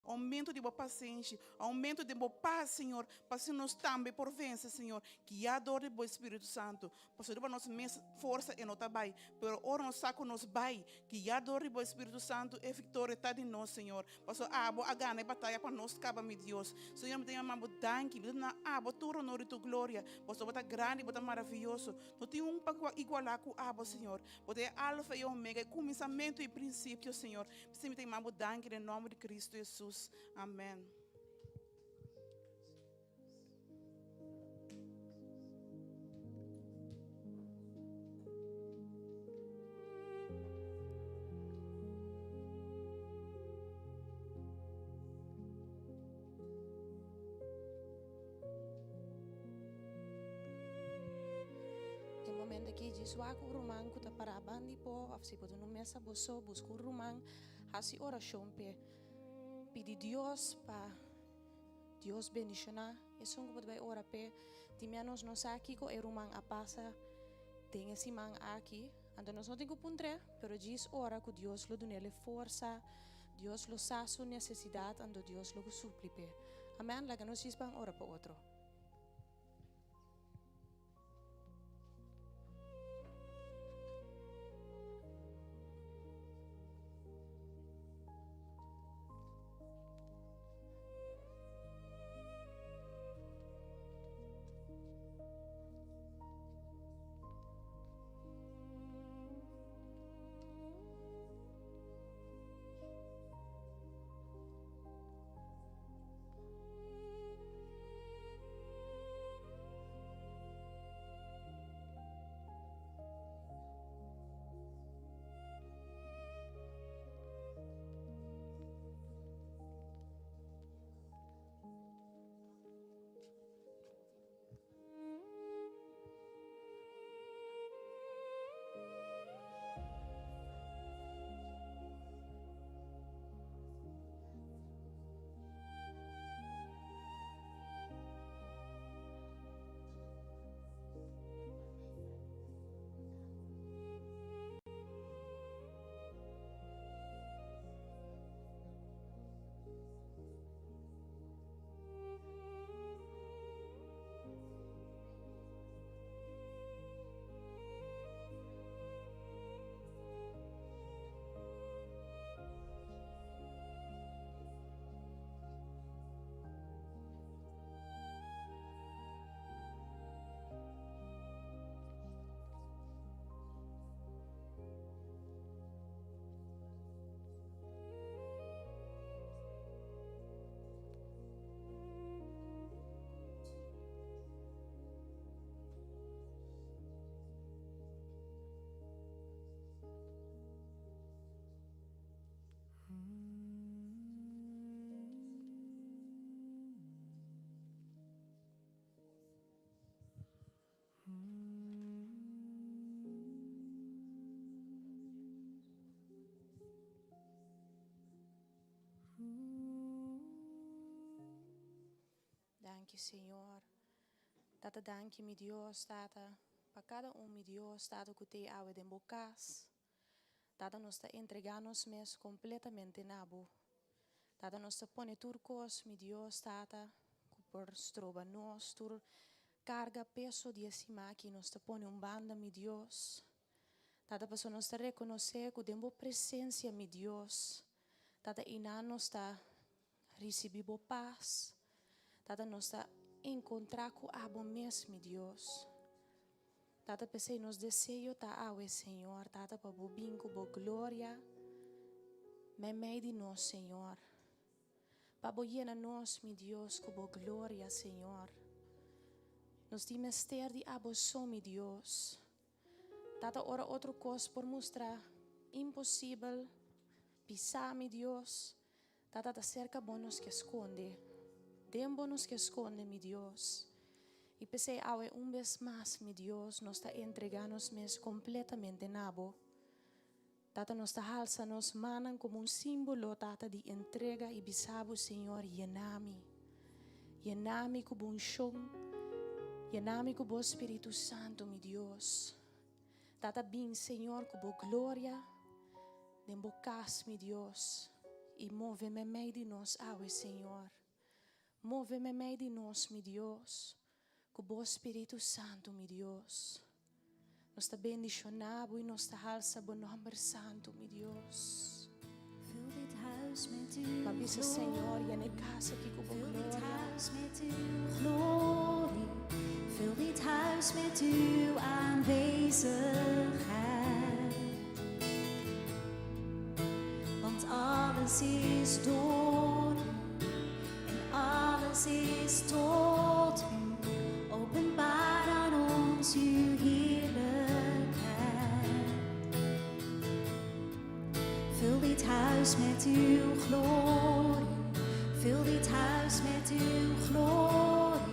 Aumento de boa paciência, aumento de boa paz, Senhor, para se nós também por vencer, Senhor, que a dor do Espírito Santo, para ser nossa força e não trabalho, pero ora nós saco nos vai, que a dor do Espírito Santo é vitória está de nós, Senhor, para ser a gana e batalha para nós, caba, meu Deus, Senhor, me tenha mambo danke, me tenha tu honor e tu glória, para ser bota grande, bota maravilhoso, não tem para igualar com a Senhor, bota alfa e ômega, começamento e princípio, Senhor, me tenha mambo danke, em nome de Cristo Jesus. Amém. Em momento que diz o rumang kuta para bandi po afsi po no mesa boso busco rumang hasi oração pe pedi Dios pa Dios beniciona e song po vai ora pe timianos nos aqui ko e rumang apasa tem esse mang aqui ando nós não tenho puntre pero diz ora que Dios lo donele força Dios lo sa su necessidade ando Dios lo supli pe amen laga nos diz bang ora po outro. Danke, Senhor. Tata, danke, mi Dios, Tata. Para cada mi Dios, Tata, que te awe de bocas. Tata, nos está entregando-nos mes completamente nabo. Tata, nos está pone turcos, mi Dios, Tata, que por stroba nos, tur carga peso de acima que nos está pone banda, mi Dios. Tata, para nos está reconocer que dembo presencia, mi Dios. Tata, ina nos está recebido paz. Tata, nos está encontrar com abo mesmo, Deus. Tata, pensei nos desejo tá awe, Senhor. Tata, para o bingo, para glória. Me de nós, Senhor. Para o llena nós, meu Deus, com a glória, Senhor. Nos de mister de abo som, meu Deus. Tata, ora outra coisa por mostrar impossível. Pisar, meu Deus. Tata, tá cerca bonos que esconde. Dembonos que esconde, mi Dios. Y pensé, awe vez más, mi Dios, nos está entregando-nos completamente nabo. Tata, nos está alza-nos manan como símbolo, Tata, de entrega y bisabo, Señor, llenami. Llenami con buen shon. Llenami con buen Espíritu Santo, mi Dios. Tata, bien, Señor, con buen gloria. Den bocas, mi Dios. Y móveme meio de nós, awe, Senhor. Móveme meio de nós, meu Deus. Com o Espírito Santo, meu Deus. Nós te bendicionamos e nós te alçamos o nome santo, meu Deus. Vul dit huis met uw Babisa, Senhor, e a casa aqui com a Vul dit glória. huis met uw glorie. Vul dit huis met uw aanwezigheid. Want alles is door u en alles is tot u. Openbaar aan ons uw heerlijkheid. Vul dit huis met uw glorie. Vul dit huis met uw glorie.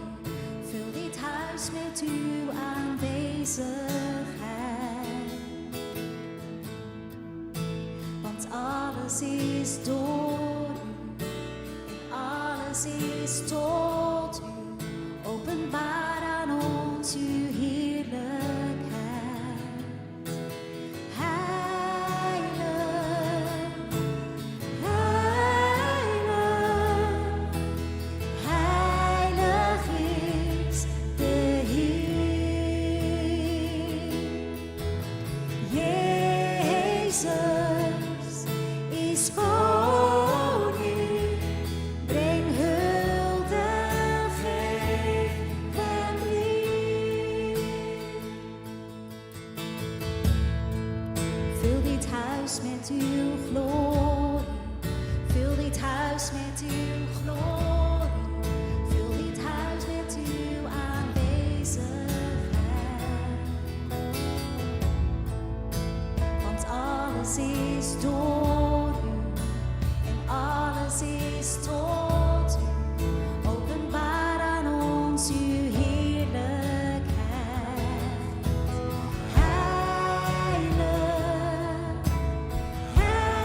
Vul dit huis met uw aanwezigheid. Want alles is door u en alles is tot u. Openbaar aan ons uw heerlijkheid. Heilig, heilig, heilig is de Heer. Jezus is koning, breng huldiging en lief. Vul dit huis met uw glorie, vul dit huis met uw glorie, vul dit huis met uw aanwezigheid. Want alles is door u en alles is tot u. Openbaar aan ons uw heerlijkheid. Heilig, heilig,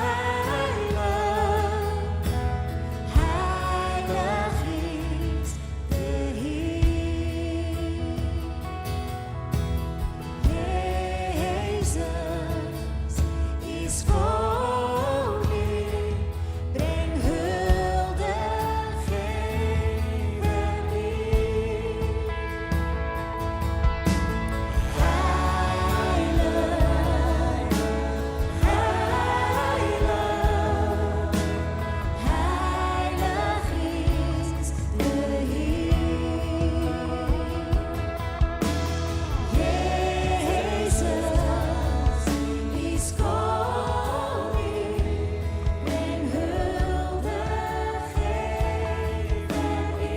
heilig is de Heer. Jezus is koning, breng huldiging en lief. Heilig, heilig, heilig is de Heer. Jezus is koning, breng huldiging en Jezus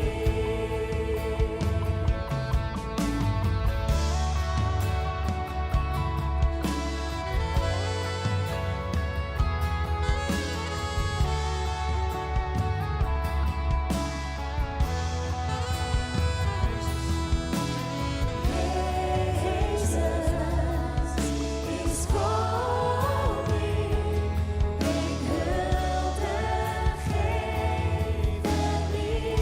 is koning, breng huldiging en lief.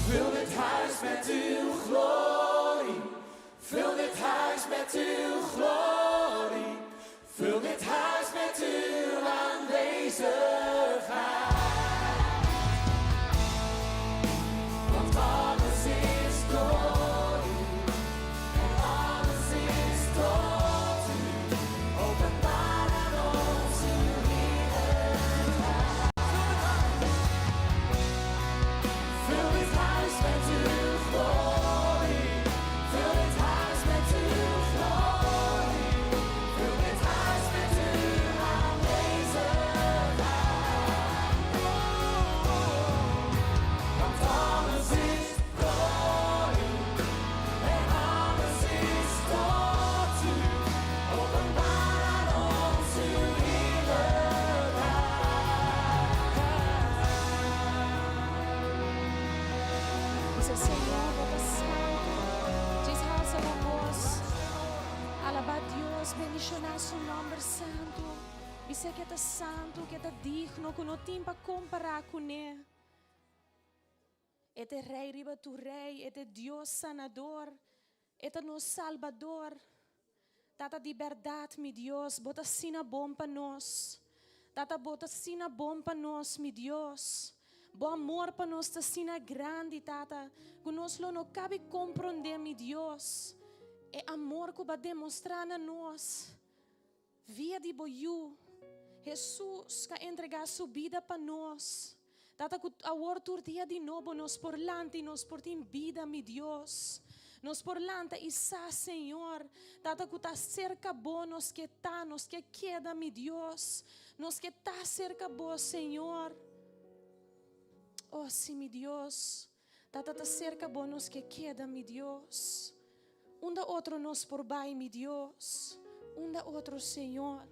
Vul dit huis met uw glorie. Vul dit huis met uw glorie. Vul dit huis met uw aanwezigheid. Want alles is door u en alles is tot u. Openbaar aan ons uw heerlijkheid. Vul dit huis met uw glorie. Vul dit huis met uw glorie. Vul dit huis met uw aanwezigheid. Want alles is door u en alles is tot u. Openbaar aan ons uw Dice, Senhor, Pai Santo, diz alça a voz, alaba a Deus, bendicionar seu nome santo. Dice que é santo, que é digno, que não tem para comparar com ele. É rei, riba tu rei, é Deus sanador, Eta nos Salvador. Tata de verdade, meu Deus, bota sina bom para nós. Tata bota sina bom para nós, meu Deus. Bom amor para nós tá sina grande, tata. Que nós não cabe compreender, meu Deus. É amor que vai demonstrar a nós. Via de boiú. Jesus que entregar sua vida para nós. Tata que a hora dia de novo nos por lante, nos por tem vida, meu Deus. Nos por lanta e sa, Senhor, tata que está cerca bom, nos que tá, nos que queda, meu Deus, nos que tá cerca bom, Senhor. Oh, sim, meu Deus, tata tá cerca bom, nos que queda, meu Deus. Da outro nos por bai, meu Deus, da outro, Senhor.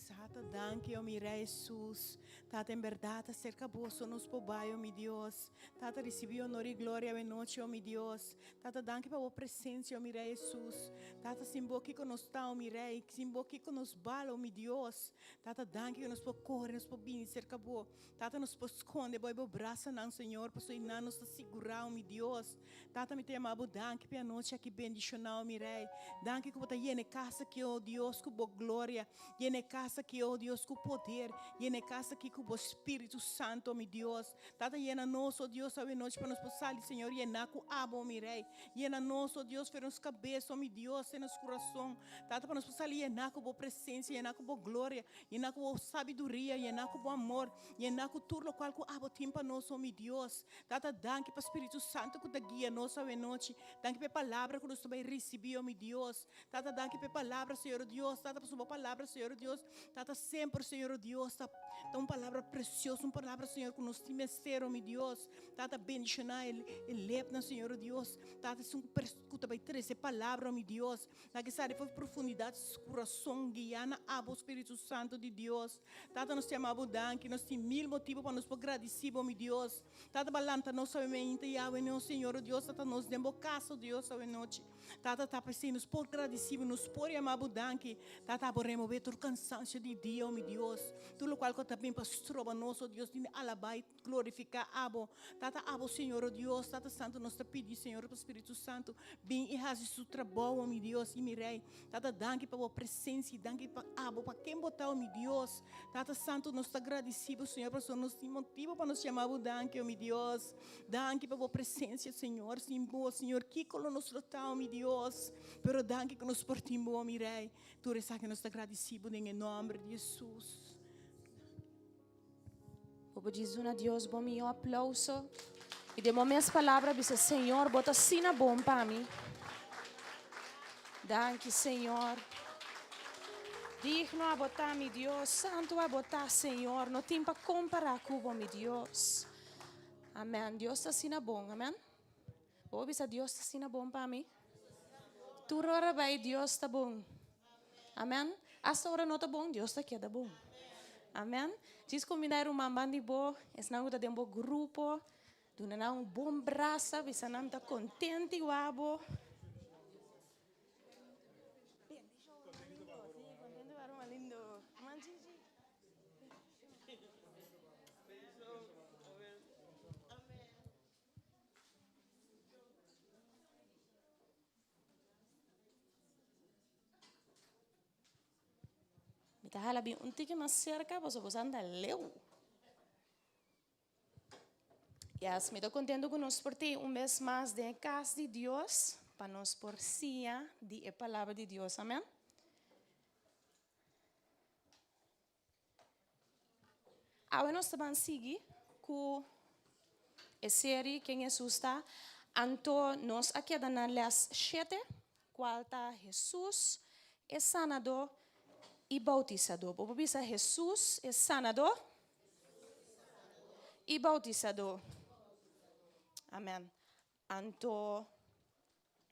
Tata, danke, oh mi Rei Jesus. Tata, em verdade, cerca bolso nos pobai, oh mi Deus. Tata, recebi honor e glória a noite, oh mi Deus. Tata, danke para a presença, oh mi Rei Jesus. Tata, simboki que nos está, oh mi Rei. Simboki que nos bala, oh mi Deus. Tata, danke que nos pode correr, nos pode vir cerca bo. Tata, nos pode esconder, boi, bo braça, não, Senhor. Para sua não nos segurar, oh mi Deus. Tata, me tem amado, danke para a noite aqui bendicional, oh mi Rei. Danke que você yene casa que, oh Deus, com boa glória. Yene casa que, oh Deus, com poder. Yene casa que com o Espírito Santo, meu Deus. Tata, yena nós, oh Deus, a noite para nos passar, Senhor, yena com abo, meu Rei. Yena nós, oh Deus, para nos cabeça, oh meu Deus, em nosso coração. Tata, para nos passar, yena com boa presença, yena com boa glória, yena com boa sabedoria, yena com bom amor, yena com tudo o qual com abo tem para nós, oh meu Deus. Tata, danke para o Espírito Santo que te guia nós a noite. Danke para a palavra que nós também recebemos, oh meu Deus. Tata, danke para a palavra, Senhor Deus. Tata, para a sua palavra, Senhor Deus. Tata, sempre, Senhor Deus, tá uma palavra preciosa, uma palavra, Senhor, que nos timeceram, oh meu Deus. Tata, bendicionar ele lepna, Senhor Deus. Tata, se escuta vai ter essa palavra, oh meu Deus. Na que sabe, foi profundidade, coração, guiana, abo, Espírito Santo de Deus. Tata, nós te amamos, danke, nós temos mil motivos para nos agradecer, oh meu Deus. Tata, balanta, nós sabemos, e Senhor Deus, Tata, nos dembocaça, Deus, a noite. Tata, tapa, assim, nos por agradecer, nos por amar, danke. Tata, por remover todo cansaço de dia, oh meu Deus. Tudo o qual que também pastor, nosso Deus, de alabai, glorificar, abo. Tata, abo, Senhor Deus, Tata Santo, nós te pedimos, Senhor, para o Espírito Santo, bem e faz o trabalho, oh meu Deus, e meu Rei. Tata, danke para a presença, danke para abo, para quem botar, oh meu Deus. Tata Santo, nós te agradecemos, Senhor, para o nosso motivo para nos chamar, danke, oh meu Deus. Danke para a presença, Senhor, Simbo, Senhor, que colo nos tratar, oh meu Deus. Pero danke que nos portimos, oh meu Rei. Tu resta que nós te agradecemos, em nome de Jesus. Vou dizer a Deus, bom meu aplauso. E de minhas palavras, diz Senhor, bota sina bom para mim. Danke, Senhor. Digno a botar, meu Deus. Santo a botar, Senhor. Não tem para comparar com o meu Deus. Amém. Deus está sina bom, amém. Vou dizer Deus está sina bom para mim. Tu ora vai, Deus está bom. Amém. Esta hora não está bom, Deus está queda bom. Amém. Diz combinar uma banda boa, es não está dentro grupo, do não bom braço, bisa não está contente o abo. Kita halabi unti que mais cerca, você anda leu. Yes, me estou contente que nós por ter mês mais de casa de Deus, para nós por sia de a palavra de Deus, amém? Agora nós vamos seguir com a série Quem Jesus está. Então, nós aqui na les 7, qual está Jesus, é sanador e bautizador. Vou dizer Jesus é sanador e bautizador. Amém. Então,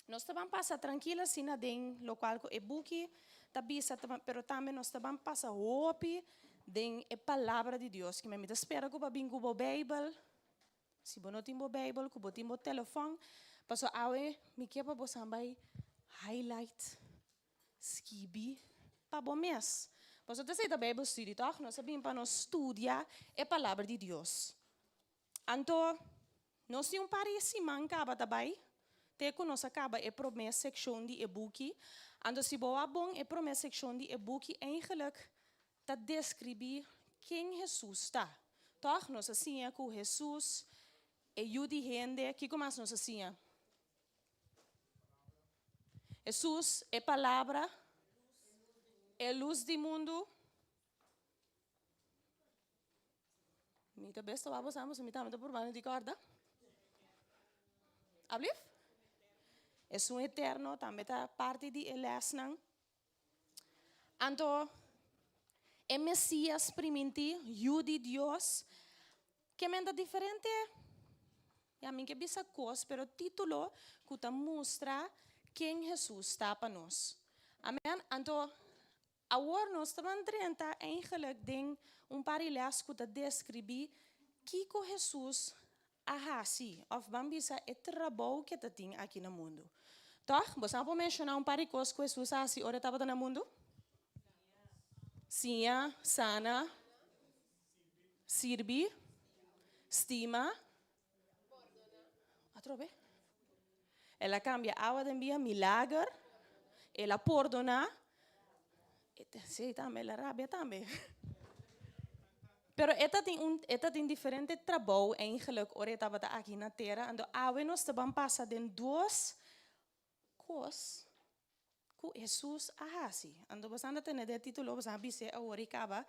nós vamos passar tranquila assim na den local que é buki, tabisa, pero também nós vamos passar hopi den a palavra de Deus. Que me espera que babin com o Bible. Se você não tem o Bible, que você tem o telefone, passo awe me quer para você vai highlight, skibi, para bom mês. Passo te sei da Bible study, toch? Nós sabemos para nós estudar a palavra de Deus. Então, nós temos parece manca também, te nos acaba e promessa section die e boekie. En si boa bom e promessa section die e boekie eigenlijk dat descrevi quem Jesus está. Toch? Nós assim é que Jesus e Judi gente, que como nós assim é? Jesus é palavra, é luz do mundo. Mita besta vamos ambos, mita por mano de corda. Ablif? É um eterno, também tá parte de elesnang. Então, é Messias primiti, Judi Deus, que menda diferente. E a mim que bisa cos, pero título que ta mostra quem Jesus está para nós. Amen. Então, agora nós estamos tentando eigenlijk ding paar les que ta descrevi que Jesus ahasi of bambisa é trabalho que ta tem aqui no mundo. Toch? Você pode mencionar par coisas que Jesus ahasi ora estava no mundo? Sia, sana, sirvi, stima, atrobe. Ela cambia agua de via milagre, ela perdona, sim, também ela rabia também. Pero esta tem diferente trabalho eigenlijk, ora estava aqui na terra, então agora nós estamos passando em duas coisas. Que Jesus ahasi. Ando basanda tene de título basanda bise a oricaba.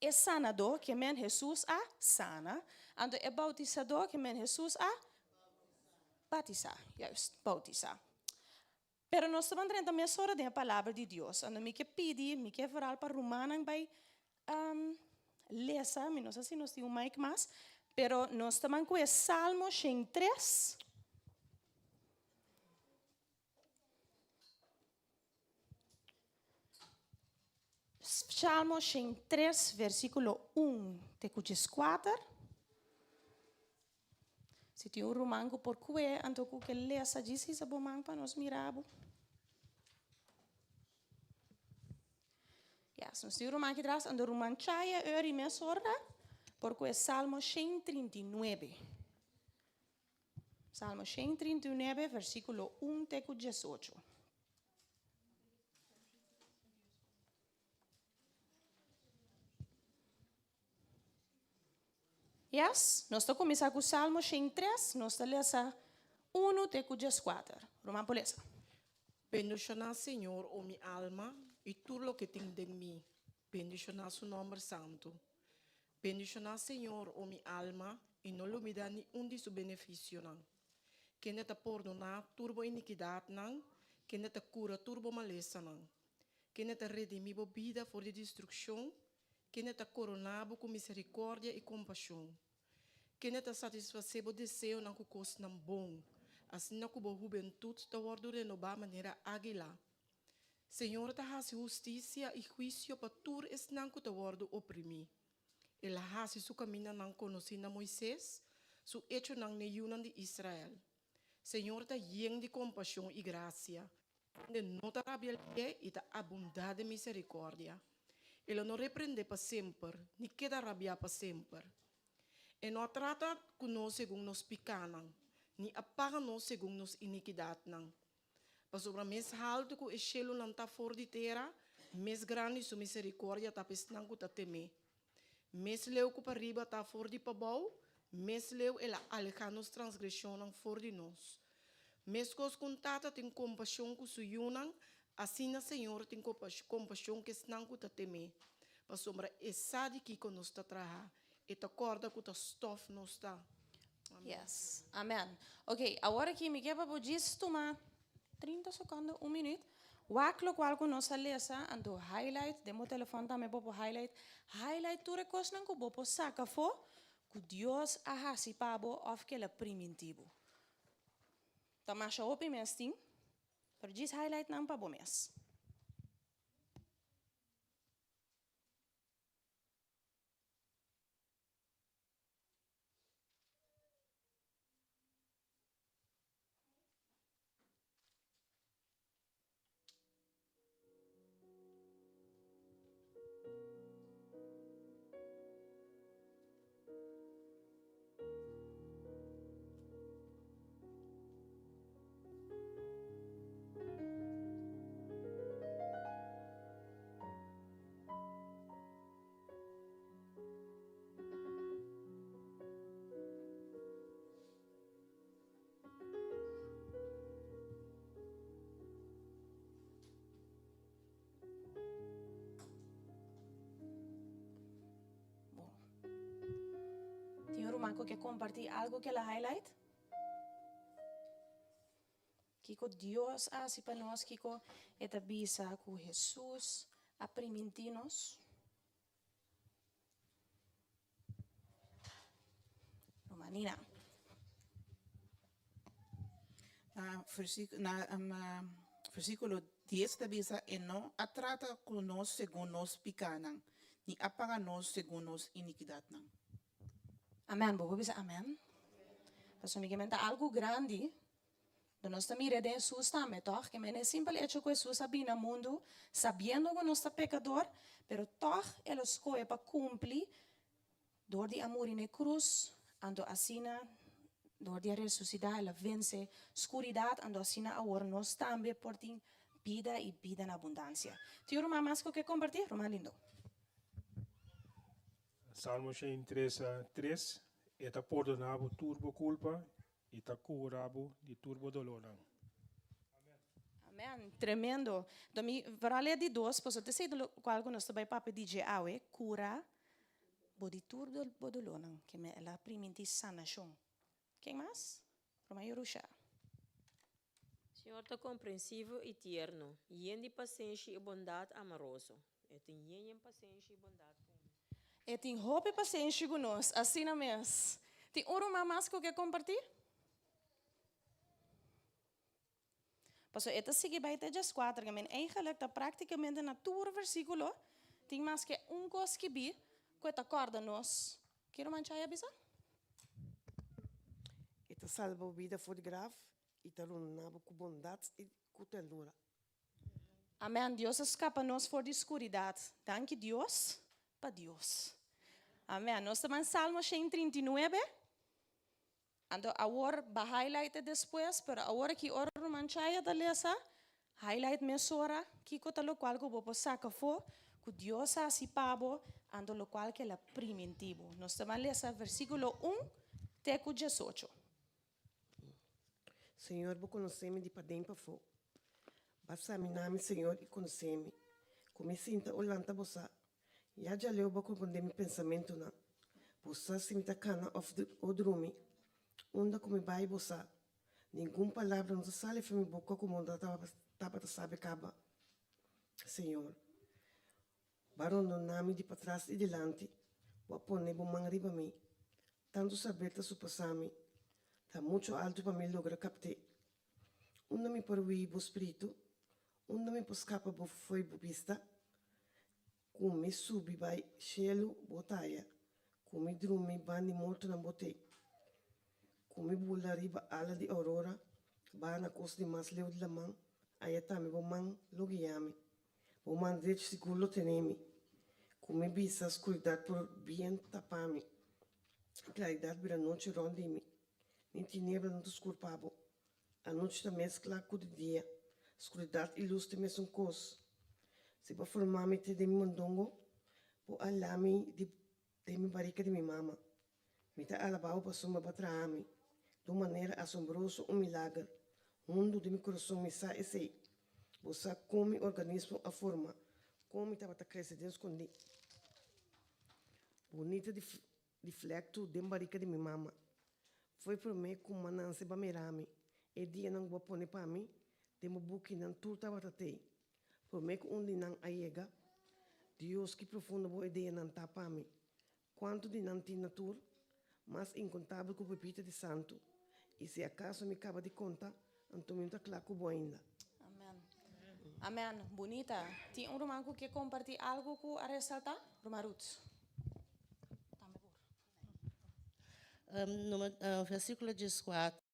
É sanador que men Jesus a sana. Ando é bautizador que men Jesus a batizar. Juist, bautizar. Pero nós estamos também só da palavra de Deus. Ando me que pedi, me que falar para Romanos by lesa, não sei se nós temos mais mas, pero nós estamos com o Salmo 3. Salmo 3, versículo 1, te 4. Se tem romango por que, então que lesa disse esse romang para nós mirabo. Yes, nós temos romango atrás, então roman chaya e mesora, por que Salmo 139. Salmo 139, versículo 1, te 18. Yes, nós estamos começando com o Salmo 3, nós estamos lendo 1 até 4. Roman Polesa. Bendicionar, Senhor, o minha alma e tudo o que tem de mim. Bendicionar seu nome santo. Bendicionar, Senhor, o minha alma e não lhe dá nenhum de seu benefício. Que não te perdonar turbo iniquidade, que não te cura turbo maleza. Que não te redimir a vida for de destruição. Que não te coronar com misericórdia e compaixão. Que não te satisfazer o desejo na coisa não bom. Assim na cuba juventude te guardo renovar maneira águila. Senhor, te has justiça e juízo para tur es não que te guardo oprimir. Ela has su caminho não conhecida Moisés, su hecho não neyunan de Israel. Senhor, te yen de compaixão e graça. De não te rabia e te abundar de misericórdia. Ele não repreende para sempre, nem queda rabia para sempre. E não trata conosco segundo nos picanan, nem apaga nos segundo nos iniquidade. Para sobre mes alto que o cielo não está fora de terra, mes grande sua misericórdia está pesnang que está teme. Mes leu que para riba está fora de pabau, mes leu ela aleja nos transgressão fora de nós. Mes cos contata tem compaixão com su yunan, assim na Senhor tem compaixão que senang que está teme. Para sobre essa de que nos está traha, e te acorda que está stof nos está. Yes, amen. Ok, agora que me quer para dizer, toma 30 segundos, 1 minuto. Waklo qual que nós lesa, ando highlight, demo telefone também para highlight. Highlight tu recursos não que bopo saca fo, que Deus ahasi pabo of que la primitivo. Tamasha opi mesting, per diz highlight não pabo mes. manco que compartir algo que la highlight. Kiko Dios así para nós, Kiko eta bisa com Jesus a primitinos. Romanina. Versículo 10 da bisa e não a trata conosco segundo nos picanan, ni apaga nos segundo nos iniquidad nan. Amen, bobo bisa amen. Paso mi gementa algo grande. De nós também de Jesus também, toch? Que é simples hecho que Jesus sabia no mundo, sabendo que nós é pecador, pero toch ele escolhe para cumprir, door de amor na cruz, ando assina, door de ressuscitar, ele vence escuridade, ando assina agora nós também por ter vida e vida na abundância. Tio Roma, mais que compartir? Roma lindo. Salmo 103, eta perdonabo turbo culpa, eta curabo de turbo dolor. Amém, tremendo. Domi, para ler de dois, posso te dizer qual que nós também papo DJ awe, cura, bodi turbo dolor, que me ela primiti sanação. Quem mais? Roma Yorusha. Senhor está compreensivo e tierno, yen de paciência e bondade amoroso. E tem yen paciência e bondade. E tem hope e paciência conosco, assim na mes. Tem uma mais que eu quero compartilhar? Paso, esta sigue bij Tejas 4, que eigenlijk dat praticamente na tour versículo, tem mais que coisa que bi, que te acorda nos. Quero manchar a bisa? Ita salva a vida voor de graaf, ita runava com bondade e com ternura. Amém. Deus escapa nos for de escuridade. Danke Deus, para Deus. Amém. Nós estamos em Salmo 139. Ando agora vai highlight depois, pero agora que ora manchaya da lesa, highlight mesora, que cota lo qual que vou saca fo, que Deus assim pabo, ando lo qual que é primitivo. Nós estamos lesa versículo 1, até 18. Senhor, vou conhecer-me de padem para fo. Basta mi nome, Senhor, e conhecer-me. Como sinta olhando você. Já leu para compreender meu pensamento na. Você se me tacana ou dorme. Onda como vai você. Nenhuma palavra não sai da minha boca como onda estava sabe caba. Senhor, barão no nome de para trás e delante, vou pôr bom mão riba mim. Tanto saber tá supasami, tá muito alto para me lograr captar. Onda me para o espírito, onda me para escapar bo foi bo vista, como me subi vai cielo botaia, como me drume bandi morto na botei. Como bula riba ala de aurora, ba na cos de mas leu de lamang, ayatami bo mang logiami, bo man dret seguro tenemi, como bisa escuridade por bien tapami, claridade vira noite rondimi, nem tinebra não desculpabo, a noite ta mescla com o dia, escuridade e luz te mesmo cos, se ba formami te de mi mondongo, bo alami de mi barrica de mi mama, me ta alabao pa suma batraami, de maneira assombrosa, milagre. Mundo de meu coração me sai esse. Você come organismo a forma, come estava a crescer dentro escondido. Bonita de flecto de barriga de minha mama. Foi para mim como uma nanse para mirame. E dia não vou pôr para mim, de meu buque não tudo estava a ter. Para mim onde não aiega, Deus que profundo boa ideia não tá para mim. Quanto de não tem natura, mas incontável com pepita de santo. E se acaso me acaba de conta, então me está claro que boa ainda. Amém. Amém. Bonita. Tem romanco que compartilhar algo que a ressaltar? Roma Ruth. No versículo 14,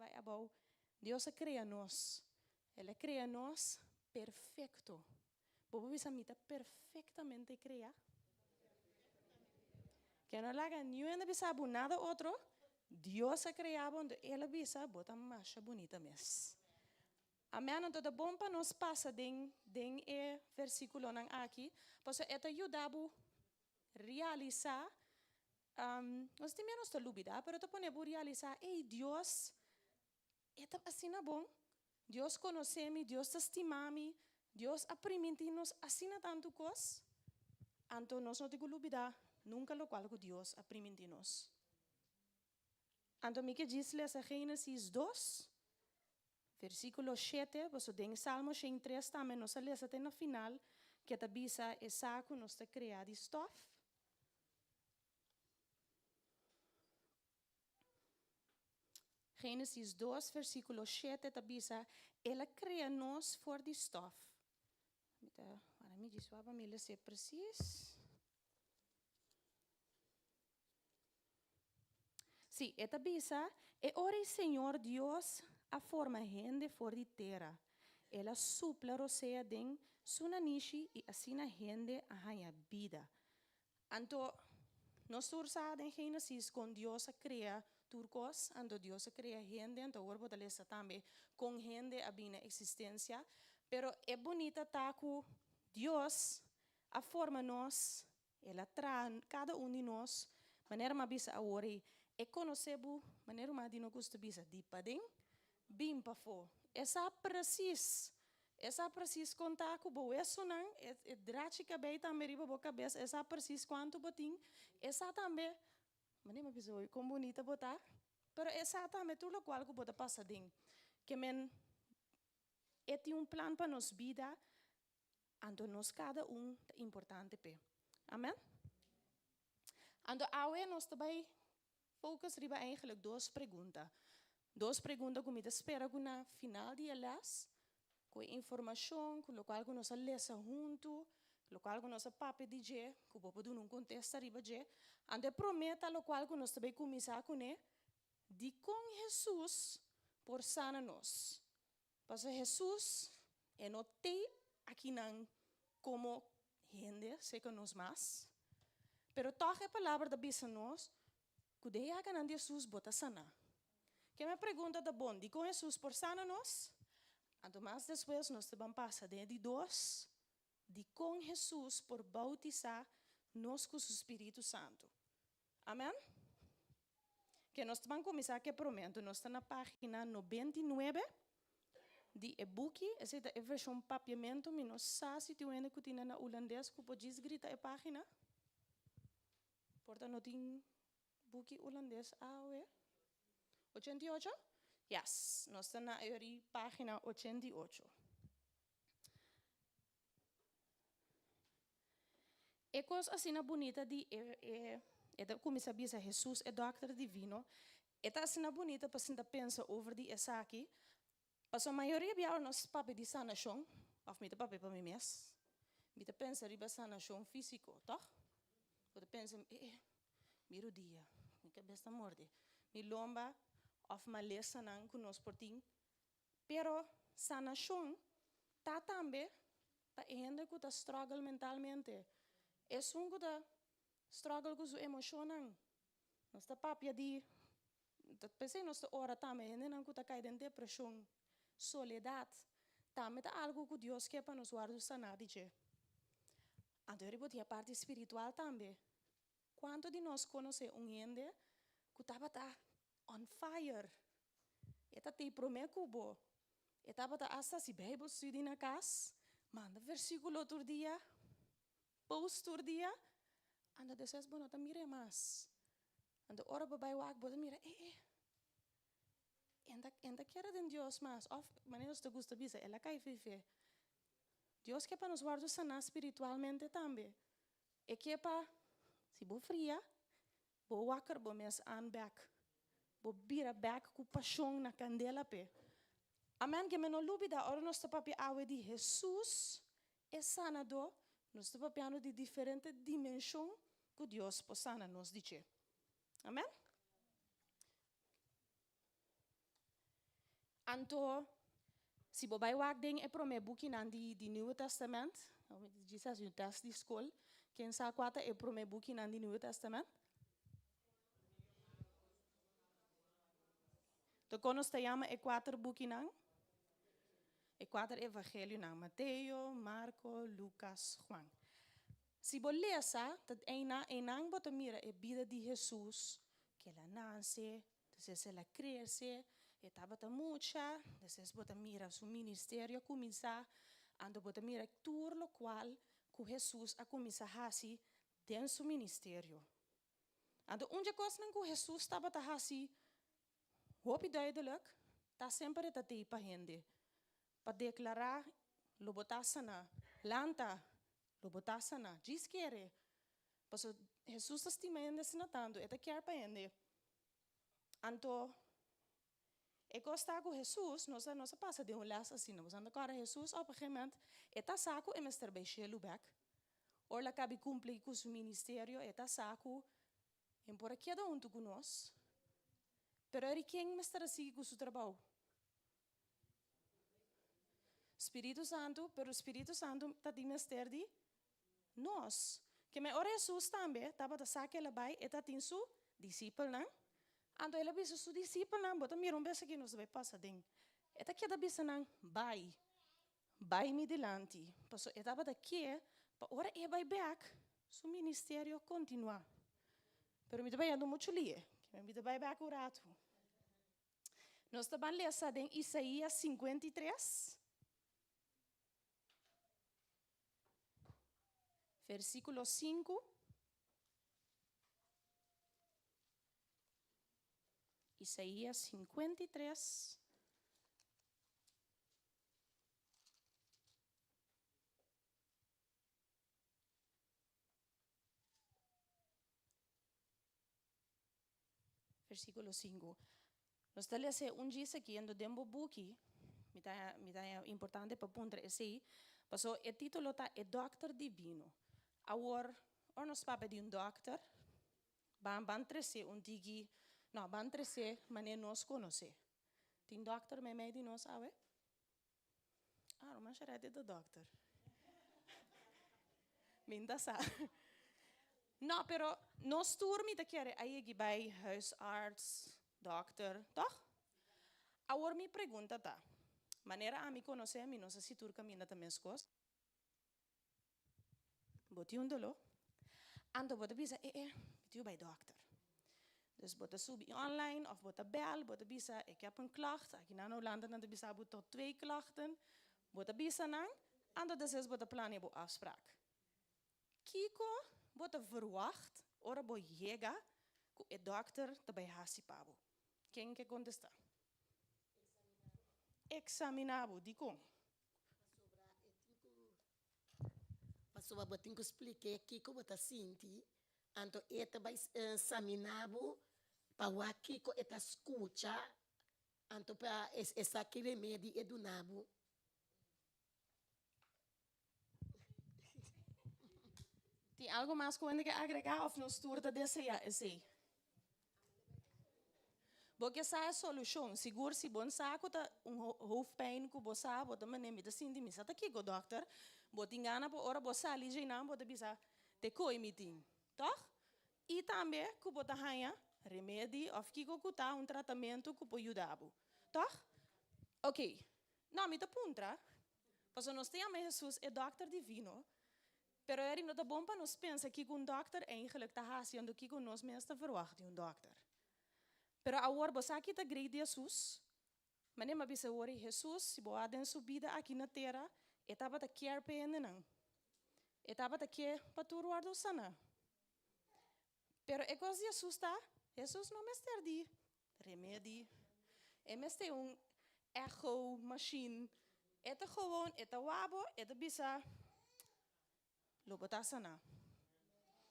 vai abau. Deus cria nós. Ele cria nós perfeito. Bobo bisa mita perfectamente criar. Que não laga nenhuma bisa nada outro. Deus a criado onde ela bisa bota mais bonita mes. Amém. Então é bom para nós passar den versículo nang aqui, porque это ajudava realizar. Nós temos nossa lubida, pero tu podemos realizar, Deus, é assim na bom. Deus conhece-me, Deus estima-me, Deus aprende-nos assim na tanto coisa. Então nós não temos lubida, nunca lo qual Deus aprende-nos. Então me que diz lesa Gênesis 2, versículo 7, você tem Salmo 103 também, nós lesa até no final, que te bisa essa que nós te criado de stof. Gênesis 2, versículo 7, te bisa, ela cria nós for de stof. Para mim, diz para mim, ser preciso. Sim, esta bisa, é ora Senhor Deus a forma gente for de terra. Ela supla roseia den sunanishi e assim a gente a vida. Então, nós sursados em Gênesis com Deus a criar turcos, então Deus a criar gente, então agora pode ler também com gente a bina existência, pero é bonita tá com Deus a forma nós, ela traz cada de nós, maneira uma bisa a ori, é conhecebo, maneira uma de nós custa bisa de padem, bim pa fo. Essa precis contar com o isso não, é drática bem também riba boca cabeça, essa precis quanto botim, essa também, maneira uma bisa como bonita botar, pero essa também tudo o qual que bota passa ding, que men é plan para nos vida, então nós cada é importante pe, amen. Então awe nós também focus riba eigenlijk duas perguntas que me espera na final de elas, com informação, com o qual nós lesa junto, o qual nós papi DJ, que o povo não contesta riba je, ande prometa o qual nós também começar com de com Jesus por sana nós. Porque Jesus é notei aqui não como gente, sei que nós mais, pero toque a palavra da bisa nós, que de haga não Jesus bota sana. Que me pergunta da bom, de com Jesus por sana nós? Então, mais depois, nós também passa de dois, de com Jesus por bautizar nós com o Espírito Santo. Amém? Que nós também começar que prometo, nós estamos na página 99 de e-book, essa é a versão papiamento, mas nós sabemos se tu ainda continua na holandês, que pode gritar a página. Portanto, não tem book holandês, 88? Yes, nós estamos na página 88. É coisa assim bonita de começa a dizer Jesus é doctor divino. É assim bonita para você pensar over de essa aqui. Mas a maioria de nós papi de sanação, ou me papi para mim mesmo, me pensa riba sanação físico, tá? Você pensa, miro dia, minha cabeça morde, me lomba of uma lesa não conosco por ti, pero sanação tá também para gente que tá struggle mentalmente, é que tá struggle com sua emoção não, nós tá papia de, pensei nós tá ora também, gente não que tá caído em depressão, soledade, também tá algo que Deus quer para nos guardar sanar de je. Então eu botar a parte espiritual também. Quanto de nós conhece gente que estava on fire? Eta te promete cubo. Eta bata hasta si Bible study na casa, manda versículo outro dia, post outro dia, anda depois bonota mire mais. Anda ora babai wak bota mira, enda quer de Deus mais. Of maneiras de gusto bisa, ela cai vive. Deus quer para nos guardar sanar espiritualmente também. E que para se bo fria, bo wakker bo mes aan back. Bo bira back com paixão na candela pe. Amen, que me não lubida, ora nós papi awe de Jesus é sanador, nós papiano de diferente dimensão que Deus pode sanar nos dizer. Amen? Anto, si bobai wak ding e prome buki nan di Nieuwe Testament, Jesus yung test di school, ken sa kwata e prome buki nan di Nieuwe Testament? To konos te llama e quater buki nan? E quater evangelio nan, Mateo, Marco, Lucas, Juan. Si bo lesa, dat enang bota mira e vida di Jesus, que la nance, deses ela cresce, e tabata mucha, deses bota mira su ministerio comienza, ando bota mira tur lo qual ku Jesus a comienza hasi den su ministerio. Ando onde kosnan ku Jesus tabata hasi, hoop duidelijk, ta sempre ta te pa hende. Pa declarar, lo botasana, lanta, lo botasana, diz querer. Paso Jesus estima hende sinatando, eta quer pa hende. Anto, e costa com Jesus, nossa passa de les assim, nós anda com Jesus, op een gegeven moment, eta saco e mester bij Shelubek. Orla cabe cumprir com seu ministério, eta saco, em por aqui cada tu conosco. Pero ele quem mester assim com seu trabalho. Espírito Santo, pero Espírito Santo está de mester de nós. Que me ora Jesus também, tava da saque ela vai, eta tin su discípulo, não? Ando ela bisa su discípulo, não? Bota mira besa que nos vai passar ding. Eta que da bisa não, vai me delante. Passo eta bata que, pa ora e vai back, su ministério continua. Pero me te vai ando muito lie, que me te vai back o rato. Nós estamos lendo em Isaías 53. Versículo 5. Isaías 53. Versículo 5. Nós estamos lendo diz aqui, ando dembo buki, me dá importante para apontar esse, passou o título tá é Doctor Divino. Agora, nós papa de doctor, ban trece digi, não, ban trece, mas nós conhece. Tem doctor me de nós, sabe? Não mas é do doctor. Minta sa. Não, pero nós turmi te quer aí que vai huisarts, doctor, toch? Agora me pergunta tá. Maneira a me conhecer, me não sei se tu caminha também as coisas. Boti dolo. Ando bota bisa tu bij dokter. Dus bota subi online of bota bel, bota bisa ik heb een klacht. Aki na nou landen dan de bisa bota tot 2 klachten. Bota bisa nang, ando dus is bota plan je afspraak. Kiko bota verwacht, ora bo llega ku e dokter te bij hasi pabo. Quem que contesta? Examinabo, di kom. Pastor botin que expliquei aqui como está sinti, então eta vai examinabo para o aqui que eta escuta, então para essa que remédio é do nabo. Tem algo mais que eu quero agregar ou nos turda desse já esse? Porque essa é a solução. Seguro se bom saco tá hoofdpijn que você bota mané me assim de missa tá aqui go doctor, bota engana por hora você ali já não bota bisa te coi meeting, tá? E também que bota hanha remédio of que go tá tratamento que pode ajudar, tá? Ok, não me tá puntra, porque nós temos Jesus é doctor divino, pero é não tá bom para nós pensar que um doctor eigenlijk tá fazendo que nós mesmos verwacht de doctor. Pero agora você aqui está grande Jesus, mas nem mais agora Jesus se boa den subida aqui na terra, etapa ta quer pende não, etapa ta quer para tu guardar sana. Pero é coisa Jesus tá, Jesus não me está de remédio, é me está echo machine, eta gewoon, eta wabo, eta bisa lo botar sana.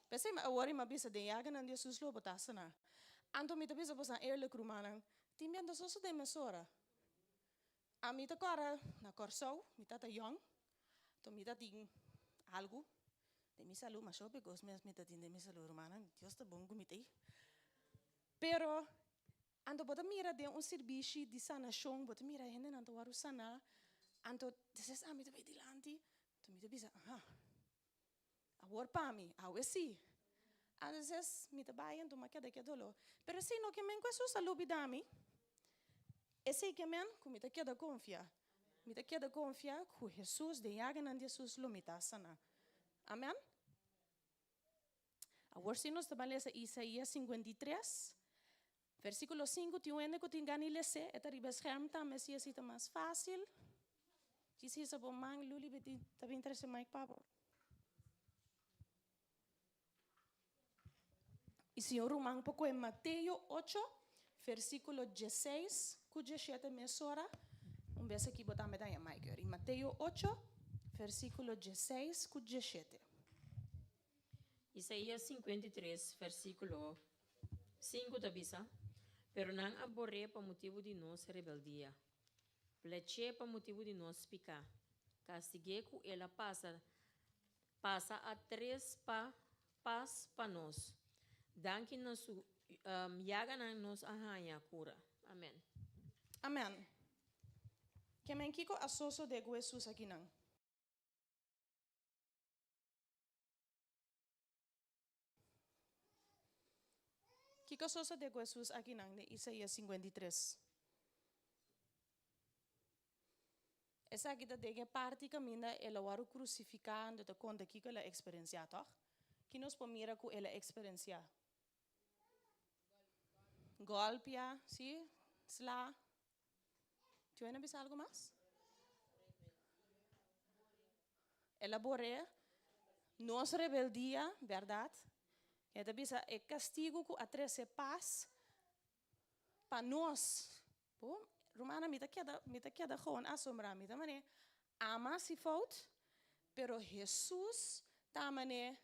Pensei agora mas bisa de jagen an Jesus lo botar sana. Anto mi bisa bosan eerlijk rumanan, timbian da soso de mesora. A mi ta kora na corso, mi ta young, to mi ta ting algo, de mi salu ma shope gos mes mi ta ting de mi salu rumanan, Dios ta bongo mi te. Pero Anto bota mira de serviço de sanação, bota mira gente nanto waru sana. Anto deses mi te vai dilanti, tu mi te bisa, awor pami, awe si. Anto deses mi te bayan tu makia de dolo. Pero se no que men questo salubi dami, e sei que men ku mi te queda confia. Mi te queda confia ku Jesus de yagan an Jesus lumita sana. Amen. Awor si nos tabalesa Isaías 53. Versículo 5, tu ende que tingani lese, eta riba scherm ta messi é mais fácil. Diz isso bom mang luli beti tá bem interesse mais papo. E senhor mang pouco em Mateus 8, versículo 16, cuja 7 mesora. Vez aqui botar medalha mais em Mateus 8, versículo 16, cuja 7. Isaías 53, versículo 5 da bisa. Pero não aborre para motivo de nossa rebeldia. Pleche para motivo de nós picar. Castigue que ela passa a 3 pas para nós. Danke nos yaga na nos arranha cura. Amém. Amém. Que men kiko asoso de Jesus aqui não. Kiko asoso de Jesus aqui não de Isaías 53. Essa aqui da dege parte caminha ela waru crucificando da conta que ela experiencia toch? Que nos pomira ku ela experiencia. Golpea, sim? Sla. Tu ainda bisa algo mais? Elaboré nossa rebeldia, verdade? E da bisa é castigo ku atrese paz para nós. Bom, Romana me tá queda gewoon assombrar me também. Ama se fout, pero Jesus também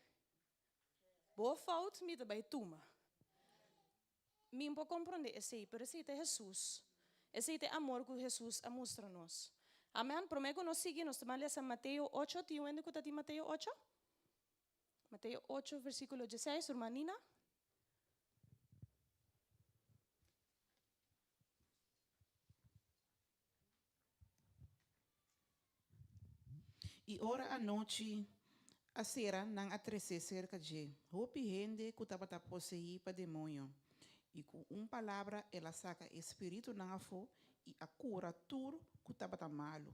boa fout me também tuma. Me não compreender esse, pero esse é Jesus. Esse é amor que Jesus a mostra nos. Amém. Prometo nos seguir nos também lesa Mateus 8, tio ende que tá de Mateus 8? Mateus 8 versículo 16, irmã Nina. E ora à noite, a sera não atrece cerca de roupa gente que estava possuída para demônio. E com palavra, ela saca espírito não afo e a cura tudo que estava malo.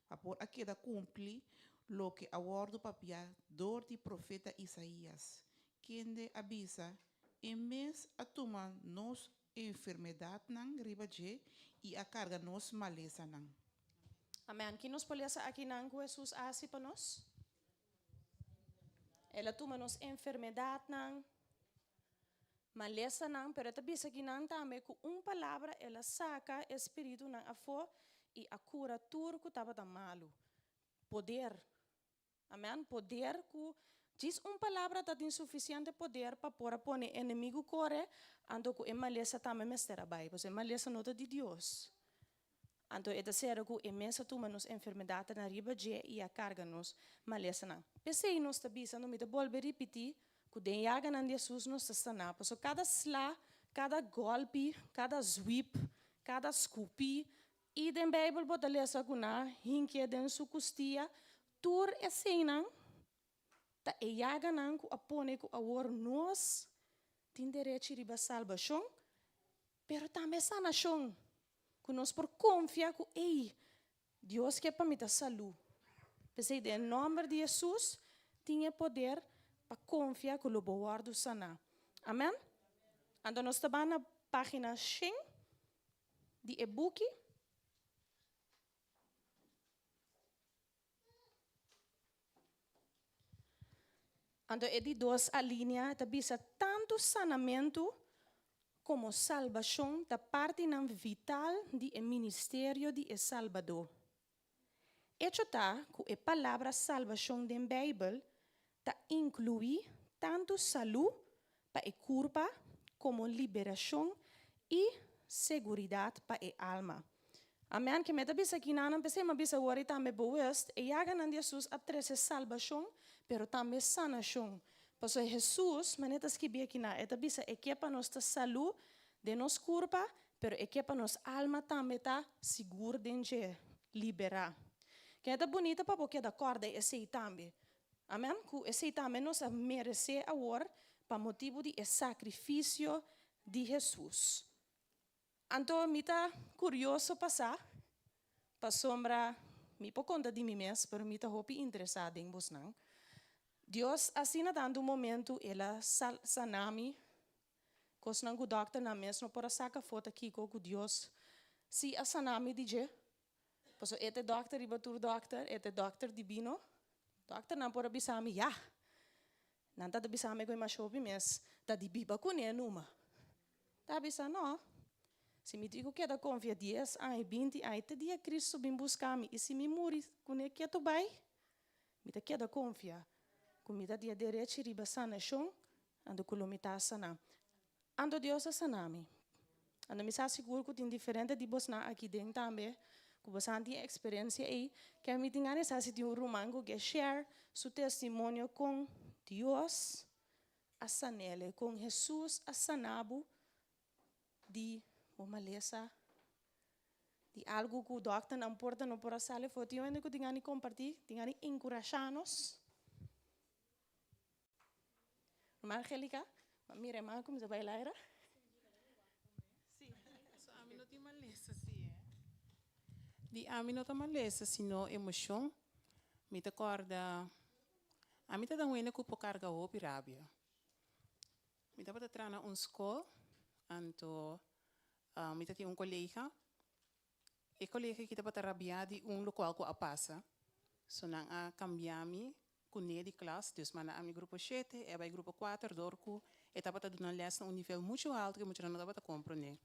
Para por aqui da cumprir lo que a word papia dor de profeta Isaías, quem de avisa, em mês a toma nos enfermidade não riba de e a carga nos maleza não. Amém. Que nos poleza aqui não que Jesus hace para nós? Ela toma nos enfermidade não, maleza não, pero também aqui não também com palavra ela saca espírito não afo e a cura tudo que estava malo. Poder. Amém. Poder que diz palavra tá tem suficiente poder para pôr inimigo corre, ando que maleza também mestera bai, pois maleza nota de Deus. Anto é ser que imensa tuma nos enfermidade na riba de e a carga nos maleza não. Pensei nos tabisa no me de volver repetir que den jaga nan Jesus nos sana. Pois cada sla, cada golpe, cada sweep, cada scoopy, e den Bible bota lesa kuna hinke den su costia, tur é cena. Ta e jaga nan ku apone ku awor nos tin direito riba salvação, pero também sanação. Que nós por confiar que Deus quer para mim dar saúde. Pensei em nome de Jesus tinha poder para confiar que o guardo sana. Amém? Então nós estamos na página 5 de e-book. Então é de 2 a linha, está bisa tanto sanamento como salvação da parte não vital do ministério de Salvador. Hecho tá que a palavra salvação da Bíblia tá inclui tanto saúde para a curva como liberação e segurança para a alma. Amém. Que me da bisa aqui não pensei mas bisa agora também boas e já ganhando Jesus a trazer salvação, pero também sanação. Pois Jesus, manetas que bem aqui na, eta bisa equipa nossa saúde de nos culpa, pero é que para nos alma também tá seguro de liberar. Que é bonita para porque da corda é sei também. Amém? Que esse também nos merece agora para motivo de sacrifício de Jesus. Então, me tá curioso passar para sombra, me por conta de mim mesmo, pero me tá hopi interessado em vos não. Deus assim dando um momento ela sanami, cos não o doctor na mesmo para sacar foto aqui com o Deus. Se a sanami DJ, passo este doctor e batur doctor, este doctor divino, doctor não pode avisar me ya. Não tá avisar me com mais shopping mes, tá de biba com ele numa. Tá avisar não. Se me digo que da confia 10 ai 20 ai te dia Cristo vem buscar me e se me muri com ele que tu vai, me tá que da confia. Comida dia direito riba sana chão, ando colomita sana. Ando Deus a sanami. Ando me sa seguro que tem diferente de vos na aqui dentro também. Que vos tem experiência aí, que a me tinha necessidade de romango que share seu testemunho com Deus a sanele, com Jesus a sanabo de uma lesa de algo que o doctor não porta no por a sala foi eu ainda que tinha ni compartilhar, tinha ni encorajar-nos. Angélica, mira, mas como se vai lá era? Sim, isso a mim não tem maleza, sim. De a mim não tem maleza, sino emoção. Me te acorda, a mim te dá um ene que por carga o pirábia. Me te pode trazer na escola, anto, me te tem colega. E colega que te pode rabiar de local que a passa, so nang a cambiar-me. Com de classe, dus maar na grupo 7, e bij grupo 4, dorku, e tava tá dando les na nível muito alto que muito não tava tá compreender.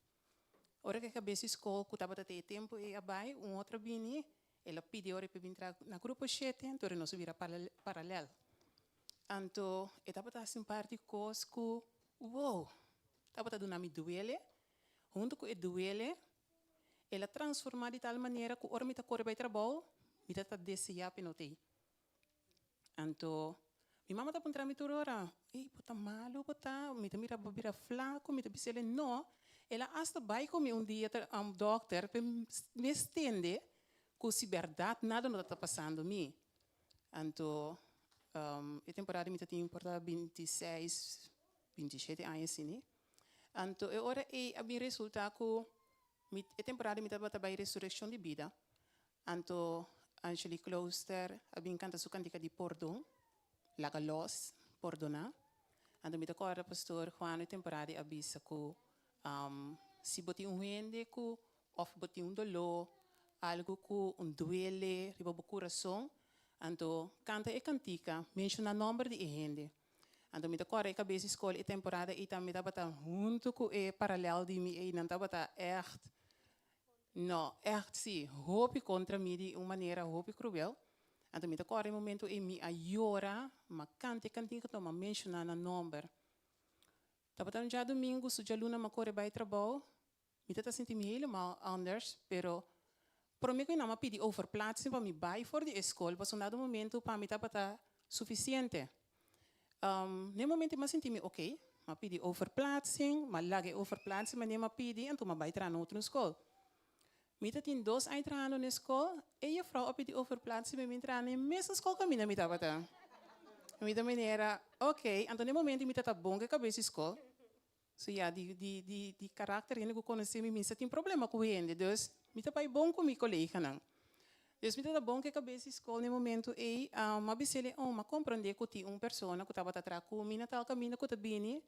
Ora que cabeça escola, que tava tá ter tempo e abai, outra bini, ela pediu ora para entrar na grupo 7, então nós vira paralelo. Então, e tava tá assim parte cosco, wow, tava tá dando me duele, junto com o duele, ela transformar de tal maneira que ora me tá corre para trabalho, me tá desejar penotei. Então, minha mamãe está para me ora, ei, bota malo, bota, me mira babira flaco, me bisele não, ela hasta vai comigo dia doctor para me estender que se verdade nada não está passando me. Então, a temporada me tem importa 26, 27 anos assim. Então, agora a minha resultado que a temporada me está para a ressurreição de vida. Então, Angeli Closter, abing kanta su kantika di pordon, laga los, pordona. Ando mi acorda pastor Juan temporada abisa ko si boti wende ko of boti dolor, algo ko duele, riba bu coração. Ando canta e cantica, menciona nombre de gente. Ando mi acorda e cabeça escola e temporada e também tava junto com e paralelo de mi e não tava echt. No, echt sim, hoop contra mim de uma maneira hoop cruel. Então, me toca em momento e me ayora, mas cante que não menciona na número. Tava tão já domingo, se já luna me corre vai trabalho, me tá sentindo helemaal anders, pero por mim que não me pedi overplaatsing para me vai for de escola, mas no momento para mim tava suficiente. No momento me senti me ok, me pedi overplaatsing, mas lage overplaatsing, mas nem me pedi, então me vai trabalhar outra escola. Mita tin 2 eintranen na escola, e a vrouw op die overplaatsen met mijn tranen in mesma escola caminha mita bata. Mita maneira, ok, então no momento mita tá bom que cabeça escola. So ja, die karakter en ik kon zien minstens tem problema com ele, dus mita pai bom com mi colega não. Dus mita tá bom que cabeça escola no momento e ma bisele ma compreender que ti persona que tava atrás com mina tal caminho que tá bem,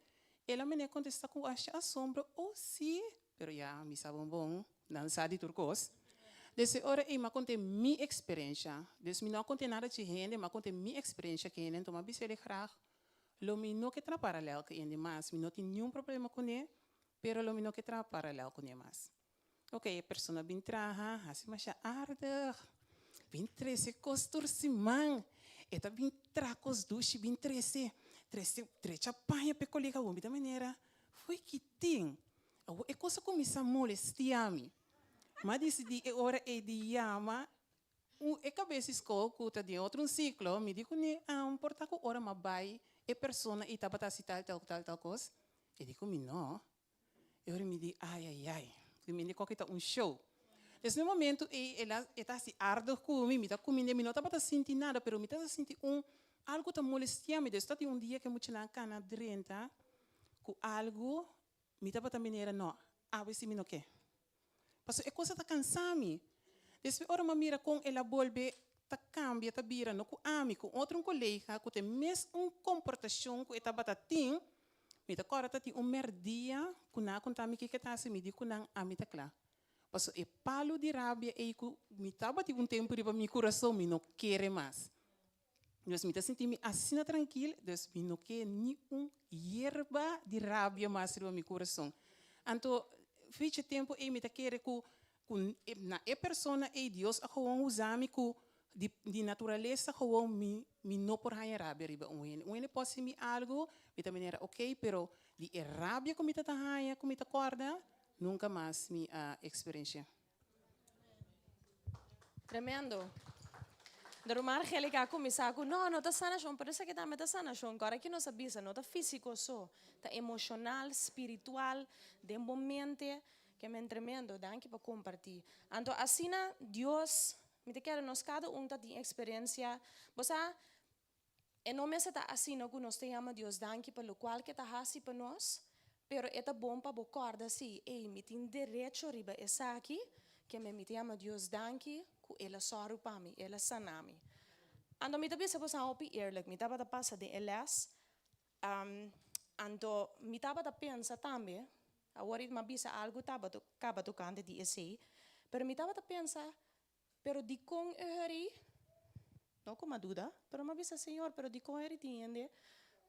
ela me contesta com assombro, oh sim, pero ja, mi sabe bom. Dan sa di turcos. Desse ora eu me contei minha experiência. Desse não contei nada de gente, mas contei minha experiência que ele então me bisele graag. Lo me não que tra paralelo que ele mas, me não tem nenhum problema com ele, pero lo me não que tra paralelo com ele mas. Ok, a pessoa bem traha, assim mas aardig. Bem 13 costur simang. Eta bem tracos duche bem 13 chapanha pe colega o da maneira. Foi que tem. É coisa que me molestia-me. Mas decidi ora é de chama e cabeça escola que de outro ciclo me digo ne porta que ora ma vai e persona e tava tal coisa e digo me não eu me digo, ai. Eu me digo que está show. Nesse momento, ela está assim, ardo comigo, me está comendo, me não está sentir nada, mas me está sentir algo está molestando. Está dia que eu me lá cana drenta, com algo, me está também não, ver se me não quer. Porque é coisa está cansando. Depois, ora, me mira com ela volve, tá cambia, tá vira, no com amigo, com outro colega, que tem mesmo comportação que está batatinho, me tá corta ti merdia, que na conta me que tá se me di que na amita claro. Passo e palo de rabia e que me tá bati tempo para meu coração, me não quer mais. Deus me tá sentindo assim tranquilo, Deus me não quer nenhum hierba de rabia mais para meu coração. Então, ficha tempo e me tá querer que na persona e Deus a gewoon usar-me de natureza gewoon me não por aí rabia riba um pode ser algo me também era ok, pero de rabia como está raia como está corda nunca mais me experiência. Tremendo. De rumah Angelica começar com não está sanação, parece que está me está sanação. Agora que não sabia, não está físico só, está emocional, espiritual, de momento que é tremendo, danke para compartilhar. Então assim Deus me quer nos cada tem experiência, você não me está assim que nós temos Deus danke pelo qual que está assim para nós, pero é bom para recordar assim, me tem direito riba essa aqui que me chama Deus danke que ela sorri para mim, ela sana-me. Então me também se você ouvir eerlijk, me estava passar de elas, então me estava pensar também, agora me bisa algo acaba tocando de esse, pero me estava pensar pero di con eri, no como duda, pero me bisa Senhor, pero di con eri tiende,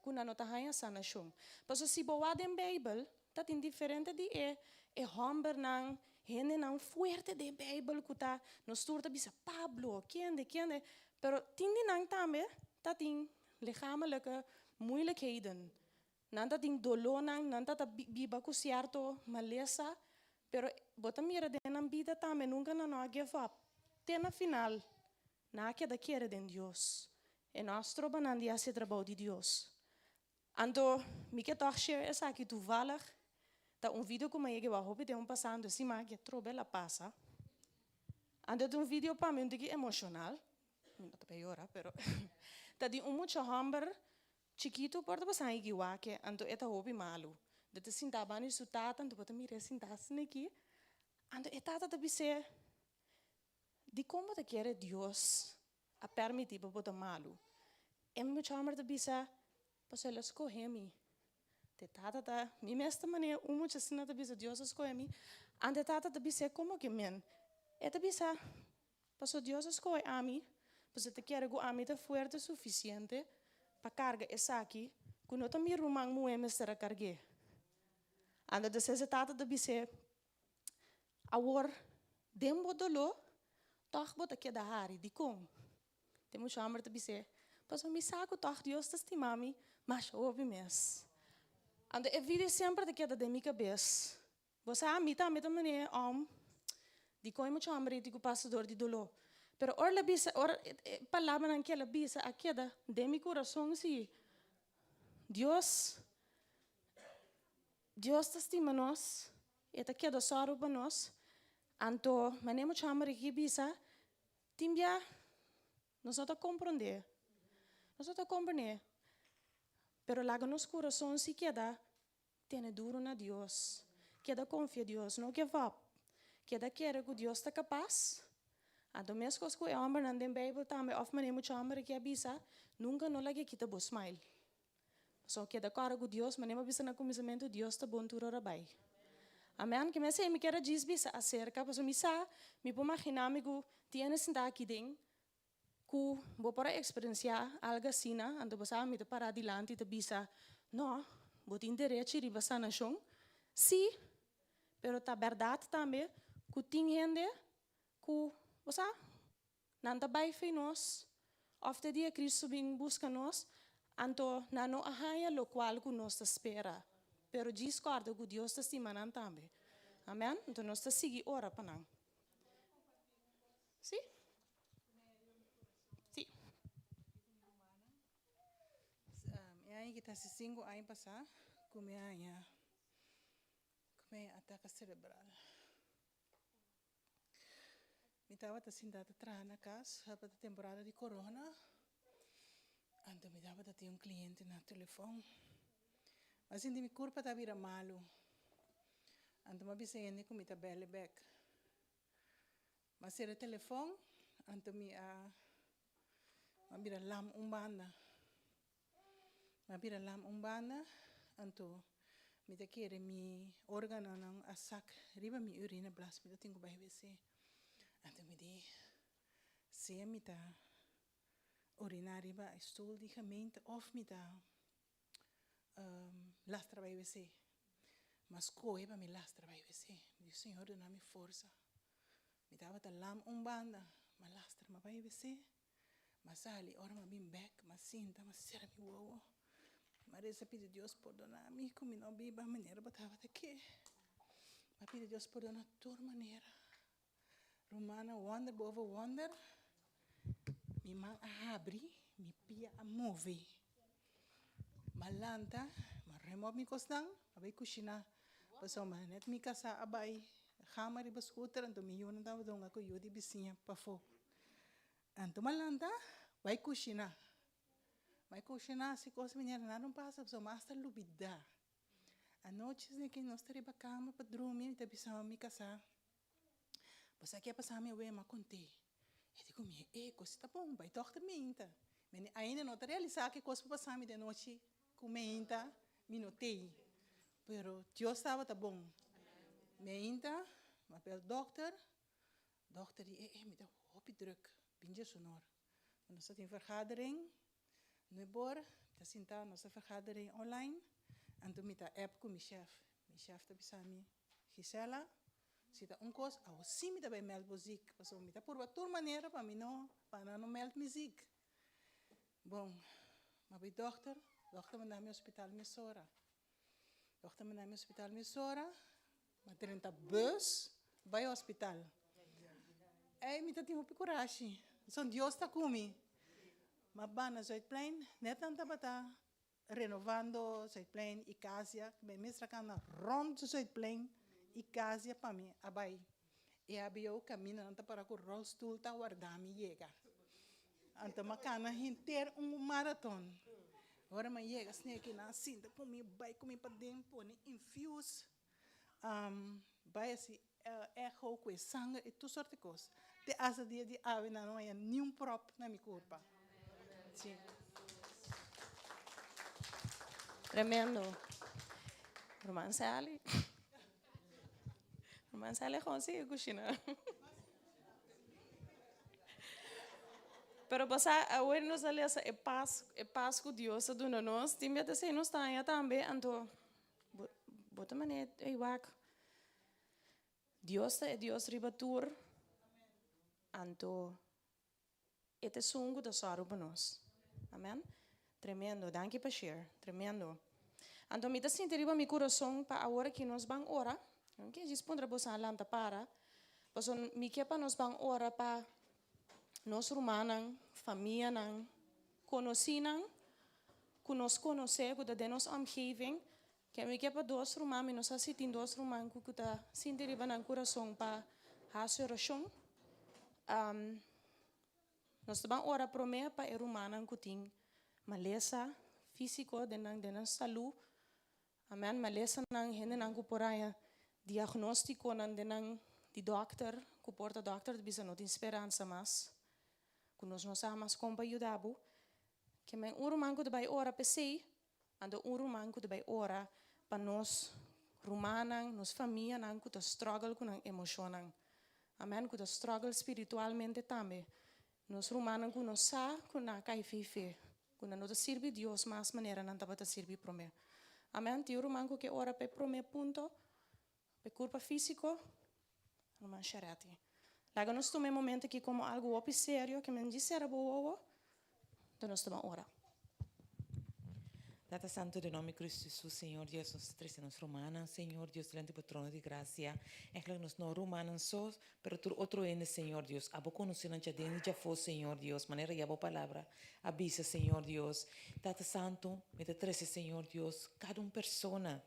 kuna no tahaya sanação. Paso si boa den Bible, dat indiferente di homber nang, hende nang fuerte de Bible kuta, no sturta bisa Pablo, kende, pero tindi nang tambe, dat in lichamelijke moeilijkheden. Nanta ding dolor nang, nanta ta biba ku cierto malesa, pero bota mira de nang vida tambe, nunca no give up. Tena final, na queda quiere de Dios. E nós trabalhamos de esse trabalho de Deus. Então, me quer toch share essa aqui toevallig, dat vídeo como eu vou hope de passando assim, mas que trobe la passa. Então, vídeo para mim que emocional, não tá pior, pero tá de muito hamber chiquito porta passar aqui que então eta hope malo. De te sintava ni sutata, então bota mira sintas aqui. Então etata tá bise de como te quer Deus a permitir para botar malo. É muito chamar de bisa, para ele escolher-me. Te tata da, me mesma maneira, muito assim de bisa Deus escolher-me. Ante tata de bisa como que men, é de bisa, para Deus escolher a mim, para te quer que a mim te forte suficiente para carga essa aqui, que não também rumang moe será cargue. Ante de se tata de bisa, agora dembo dolo toch bota que da hari di com. Temos chamar de bise. Paso mi saco toch Deus testimami, mas ouve mes. Ando é vida sempre de que da minha cabeça. Você a mita maneira di com muito chamar de que passador de dolor. Pero or la bisa or palavra naquela bisa a queda de mi coração si. Deus testima nós, e ta queda sorro para nós. Anto, manemo chamar aqui bisa, timbia, nós não compreender, pero laga nos coração se queda, tem duro na Deus, queda confia em Deus, não give up, queda quer que Deus está capaz. Anto mesmo coisas que eu amo na Bíblia também, of manemo chamar aqui bisa, nunca não lagi kita bo smile. So queda cara que Deus, manemo bisa na começamento Deus está bom tudo rabai. Amen. Que me sei me quero dizer acerca, porque me pode imaginar que tiene sentado aqui dentro, que vou para experienciar algo assim, então você me te parar adiante e te bisa, não, vou ter direito de passar na chão, sim, pero tá verdade também, que tem gente que você não tá bem fei nós, of the dia Cristo vem buscar nós, então não arranha lo qual que nós espera. Pero discorda que Deus está estimando também. Amém? Então nós estamos seguindo ora para nós. Sim? Sim. E aí que está se 5 anos passar, como é me ataque cerebral. Me estava assim data tra na casa, para a temporada de corona. Então me dava ter um cliente na telefone. Mas ainda me culpa tá vira malo. Então me avisa ele que me tá belly back. Mas era telefone, então me vira lam umbanda. Me vira lam umbanda, então me tá querer me órgano não a sac, riba me urina blas, me tá tenho que WC. Então me di, se me tá urinar riba a stoel die gemeente of me tá lastra WC. Mas coi para me lastra WC. Me diz, Senhor, dá-me força. Me dava a lam umbanda, mas lastra ma WC. Mas ali, ora ma bim back, mas sinta, mas será me uau. Mas essa pede Deus perdonar-me, como não biba maneira batava daqui. Mas pede Deus perdonar toda maneira. Romana wonder boven wonder. Mi man abre, mi pia a move. Malanta, ma remove mi kostang, abai kushina. Paso ma net mi kasa abai. Gama riba scooter, anto mi yun daw dong ako yudi bisinya pa fo. Anto malanta, bai kushina. Bai kushina si kos minha não passa, so mas tá lubida. A noite né que nós teriba cama para dormir, tá bisama mi kasa. Você quer passar minha ué, mas contei. Eu digo, coisa tá bom, vai dochter minta. Mas ainda não tá realizado que coisa para passar de noite com minta, me notei. Pero Deus estava tá bom. Minta, mas pelo dokter die, me dá hoop druk, binja sonor. Nós temos vergadering, no bor, tá sentado nossa vergadering online. Então me tá app com meu chefe tá bisami, Gisela. Se tá coisa, sim me dá bem mel music, passou me tá por outra maneira para mim não, para não mel music. Bom, mas bem dokter me dá meu hospital Messora. Dokter me dá meu hospital Messora, mas tem bus, vai ao hospital. Me tá tendo coragem, são Deus tá comigo. Mas bana Zuidplein, net tanta bata renovando Zuidplein e Casia, bem mestra cana rond Zuidplein. E casa para mim, abai. E abio caminho anta para o rolstoel tá guardar me chega. Anta macana inteiro maratón. Agora me chega snake na cinta para mim vai comer para dentro, né infuse. Vai assim echo com sangue e tudo sorte de coisa. De asa dia de ave não é nenhum prop na minha corpo. Sim. Tremendo. Román Sally. Román Sally consigue cocinar. Pero passar a ver nos ali essa paz com Deus do nós, tem medo assim nós tá também, então bota mané ei wak. Deus é Deus ribatur. Então este sungo da sorro para nós. Amém. Tremendo, danke para share, tremendo. Então me dá sentir riba mi coração para a hora que nós vamos orar. Okay, responder você a lanta para. Pois me quepa nós vamos orar para nós romanan, família nan, conhecinan, nos conhecer, que da nos omgeving, que me quepa dois romanos, nós assistimos dois romanos que tá sentir riba nan coração para a oração. Nós vamos orar para mim para o romanan que tem maleza físico de nan saúde. Amen, maleza nan hende nan kuporaya diagnóstico nan de nan di dokter, kuporta dokter bisa not esperança mas. Nós amas como ajudabo. Que men roman que vai ora PC, ando roman que vai ora para nós romanan, nos família nan que struggle com emocionan. Amen, que struggle espiritualmente também. Nos romanan que nos sa com na cai fife. Quando não serve Deus mais maneira não tá para servir para mim. Amém. Tio romanco que ora para mim ponto, para corpo físico, não mancharati. Laga nós tomamos momento aqui como algo opi sério que me disse era boa, então nós tomamos ora. Data Santo de nome Cristo Jesus, Senhor Deus, nos três nos romanos, Senhor Deus, delante do trono de graça, é claro nos não romanos só, pero tu outro ende, Senhor Deus, abo conhecendo já dentro já foi, Senhor Deus, maneira já boa palavra, avisa, Senhor Deus, Data Santo, me te trece, Senhor Deus, cada persona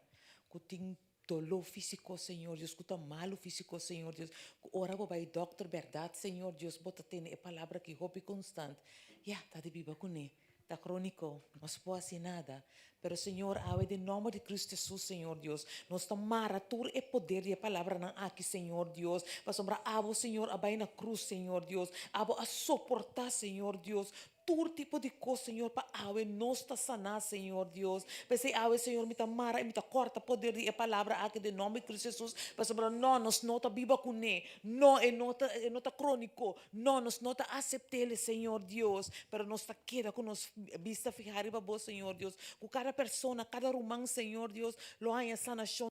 que tem dolor físico, Señor Dios, cuta malo físico, Señor Dios. Ora vai doctor, verdad, Señor Dios, bota tiene palabra que hopi constant. Ya, tá de viva con él. Está crónico, no se puede hacer nada. Pero, Señor, ave de nome de Cristo Jesús, Señor Dios, nos tomara todo el poder y la palabra nan aquí, Señor Dios. Para sombra abo, Señor, abai na cruz, Señor Dios. Abo a soportar, Señor Dios. Todo tipo de cosa, Señor, para ave nos está sanar, Señor Dios. Pensei, ave, Señor, me tamara e me corta poder de palavra aqui de nome de Cristo Jesus. Para sombra, não, nos nota biba com ne. Não, é nota crônico. Não, nos nota aceptele, Señor Dios. Pero nos está queda com nos vista fijar para vos, Señor Dios. Com cada persona, cada román, Señor Dios, lo haya sanación.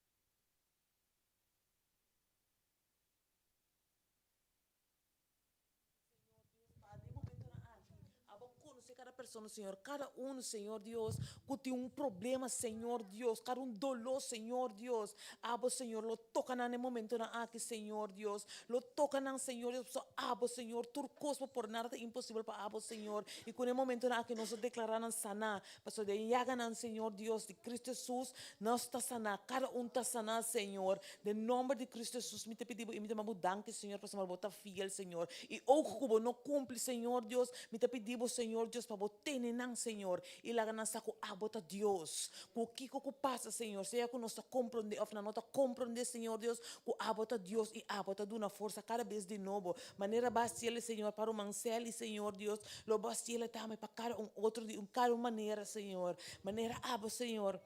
Cada persona, Senhor, cada um, Senhor Deus, que tem problema, Senhor Deus, cada dolor, Senhor Deus, abo, Senhor, lo toca no momento na aqui, Senhor Deus, lo toca no, Senhor Deus, abo, Senhor, tur coisa por nada é impossível para abo, Senhor, e com o momento na aqui nós declaramos sanar, para de yaga, Senhor Deus, de Cristo Jesus, nós está sanar, cada está sanar, Senhor, de nome de Cristo Jesus, me te pedimos e me te danke, Senhor, para ser botar fiel, Senhor, e o como não cumpre, Senhor Deus, me te pedimos, Senhor Deus, para botar nang, Senhor, e lá ganasa ko abota Deus, o que passa, Senhor, seja que nós compreender, ou não compreender, Senhor Deus, que abota Deus e abota de uma força cada vez de novo, maneira bastiele, Senhor, para o mancele, Senhor Deus, lo bastiele também para cada outro de cada maneira, Senhor, maneira abo, Senhor.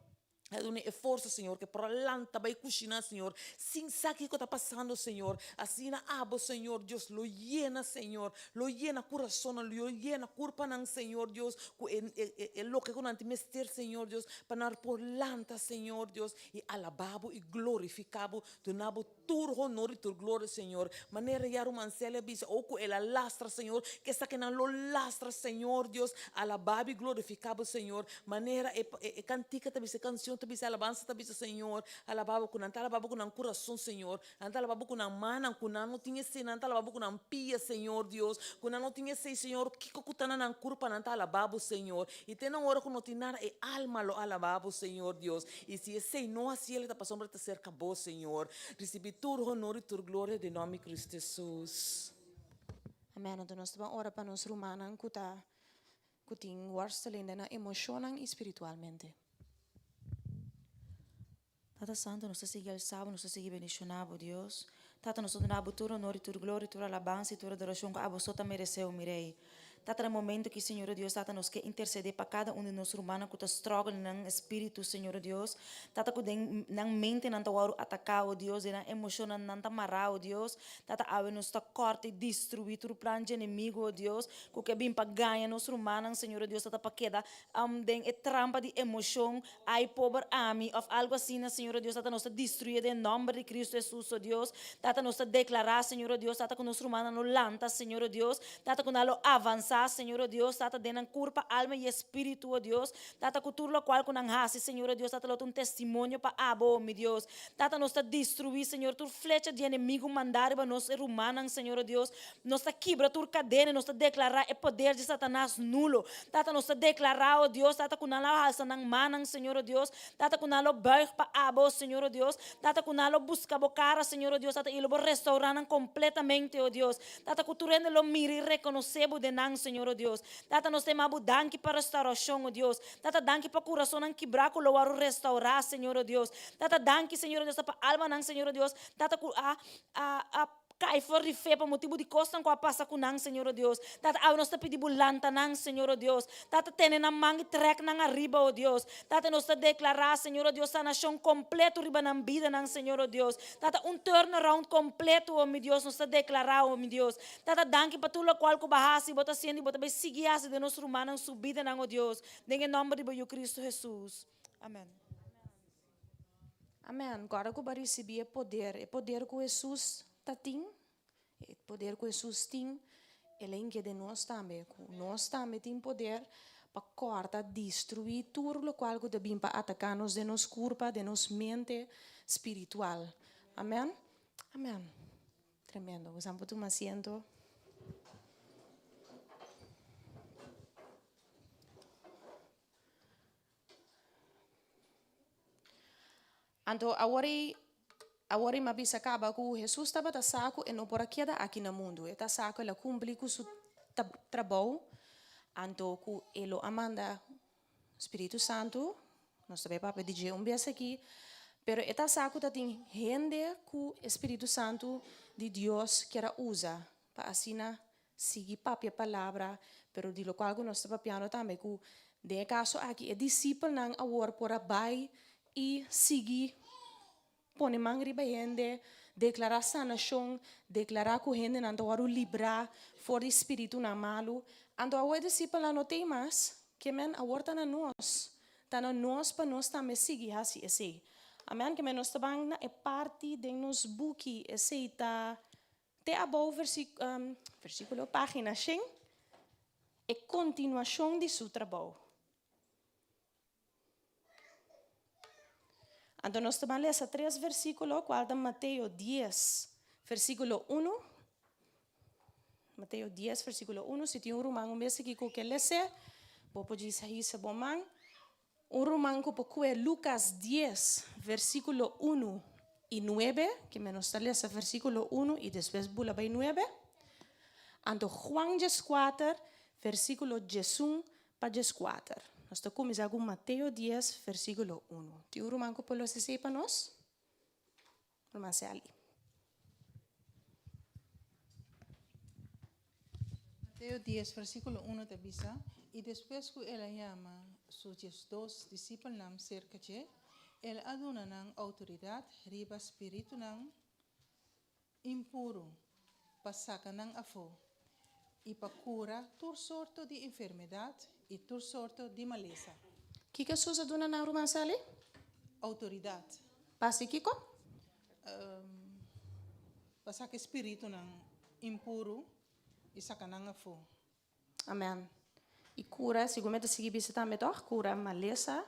É um esforço, Senhor, que para lanta vai cozinhar, Senhor, sem saber o que está passando, Senhor. Assim, abo, Senhor, Deus, lo llena, Senhor, lo llena coração, lo llena corpo, Senhor, Deus, é lo que não te mestre, Senhor, Deus, para por lanta, Senhor, Deus, e alababo e glorificabo, donabo tur honor e tur glória, Senhor. Maneira ya romancele bisa, ou que ela lastra, Senhor, que essa que não lo lastra, Senhor, Deus, alababo e glorificabo, Senhor. Maneira e cantica também, canção também, alabança também, Senhor. Alababo com nanta, alababo com nan coração, Senhor. Nanta alababo com nan mana, com nan não tinha se, nanta alababo com nan pia, Senhor, Deus. Com nan não tinha se, Senhor, que cutana nan curpa, nanta alababo, Senhor. E tem na hora que não tinha e alma lo alababo, Senhor, Deus. E se esse não assim ele está passando para te cerca vos, Senhor. Recebi tur honor e tur glória de nome de Cristo Jesus. Amen. Então nós estamos ora para nos romanan que tem worsteling na emocional e espiritualmente. Tata Santo, nós seguimos el sábado, nós seguimos bendicionado, Deus. Tata, nós damos tur honor e tur glória, tur alabança e tur adoração que a vós mereceu, mirei. Tata, no momento que, Senhor Deus, Tata, nos quer interceder para cada um de nós humanos que está struggle no espírito, Senhor Deus. Tata, que na mente não está atacar, oh Deus, e na emoção não está amarrar, oh Deus. Tata, ave nos está corta e destruir o plano de inimigo, oh Deus. Que bem para ganhar nós humanos, Senhor Deus, Tata, para queda den e trampa de emoção, ai pobre ami, of algo assim, Senhor Deus, Tata, nos está destruir em nome de Cristo Jesus, oh Deus. Tata, nos está declarar, Senhor Deus, Tata, que nós humanos não lanta, Senhor Deus. Tata, que nós avançar, Senhor Deus, Tata, denan curpa, alma e espírito, oh Deus. Tata, cultura lo qual, kunang hasi, Senhor Deus, Tata, lot um testemunho para abo, meu Deus. Tata, nos está destruir, Senhor, tu flecha de inimigo mandar para nós, humanos, Senhor Deus. Nos está quebra tu cadena, nos está declarar o poder de Satanás nulo. Tata, nos está declarar, oh Deus, Tata, kunang alça nang manang, Senhor Deus. Tata, kunang lo buig para abo, Senhor Deus. Tata, kunang lo busca bocara, Senhor Deus, Tata, e lo restaurar completamente, oh Deus. Tata, cultura lo mira e reconhecebo de nang, Senhor Deus. Tata, nós temos danke para restauração, oh Deus. Tata, danke para coração não quebrar, que lo varo restaurar, Senhor Deus. Tata, danke, Senhor Deus, para alma não, Senhor Deus. Tata, cai fora de fé para motivo de costa com a passa com nang, Senhor Deus. Tata, nós está pedindo lanta nang, Senhor Deus. Tata, tem na manga trek nang arriba, oh Deus. Tata, nós está declarar, Senhor Deus, a nação completo riba na vida nang, Senhor Deus. Tata, turnaround completo, oh meu Deus, nós está declarar, oh meu Deus. Tata, danke para tudo o qual que bahasi, bota sendo, bota bem seguir assim de nosso humano subida nang, oh Deus. Em nome de Cristo Jesus. Amém. Amém. Agora que eu recebi é poder que Jesus tem, o poder que Jesus tem, ele é de nós também. Nós também temos poder para cortar, destruir tudo o qual que devem para atacar-nos de nossa corpo, de nossa mente espiritual. Amém? Amém. Tremendo. Vamos tomar asiento. Então, agora agora ima bisa acaba ku Jesus estava ta saco e não por aqui aqui no mundo. Eta saco ela cumpre com seu trabalho. Anto ku elo amanda Espírito Santo. Nós também papai DJ vez aqui. Pero eta saco ta tem rende ku Espírito Santo de Deus que era usa para assina seguir papai palavra. Pero de lo qual nós estava piano também ku de caso aqui é discípulo nang awor por abai e seguir pone mangri ba gente, declarar sanação, declarar que a gente não vai livrar for espírito na malo. Ando a ouvir discípulo não tem mais, que men a horta na nós, tá na nós para nós também seguir assim esse. Amém, que men nós também na é parte de nos buki esse tá te above versículo página 100 é continuação de seu trabalho. Então, nós vamos ler 3 versículos, qual é Mateus 10, versículo 1. Mateus 10, versículo 1. Se tem romano mesmo que quer ler, vou poder sair se bom man. Romano que é Lucas 10, versículo 1 e 9, que menos está ler versículo 1 e depois bula by 9. Então, Juan 4, versículo 1 para 4. Nós estamos começando com Mateus 10, versículo 1. Tem um romano que pode ser para nós? Romano se ali. Mateus 10, versículo 1 te bisa. E depois que ele chama seus 2 discípulos nam cerca de, ele aduna nang autoridade, riba espírito nang impuro, passaca nang afo, e para cura toda sorte de enfermidade e toda sorte de maleza. Que Jesus aduna na romano se ali? Autoridade. Passa Kiko? Passaca espírito nang impuro e saca nang afo. Amém. E cura, seguramente seguir bisa também toch? Cura maleza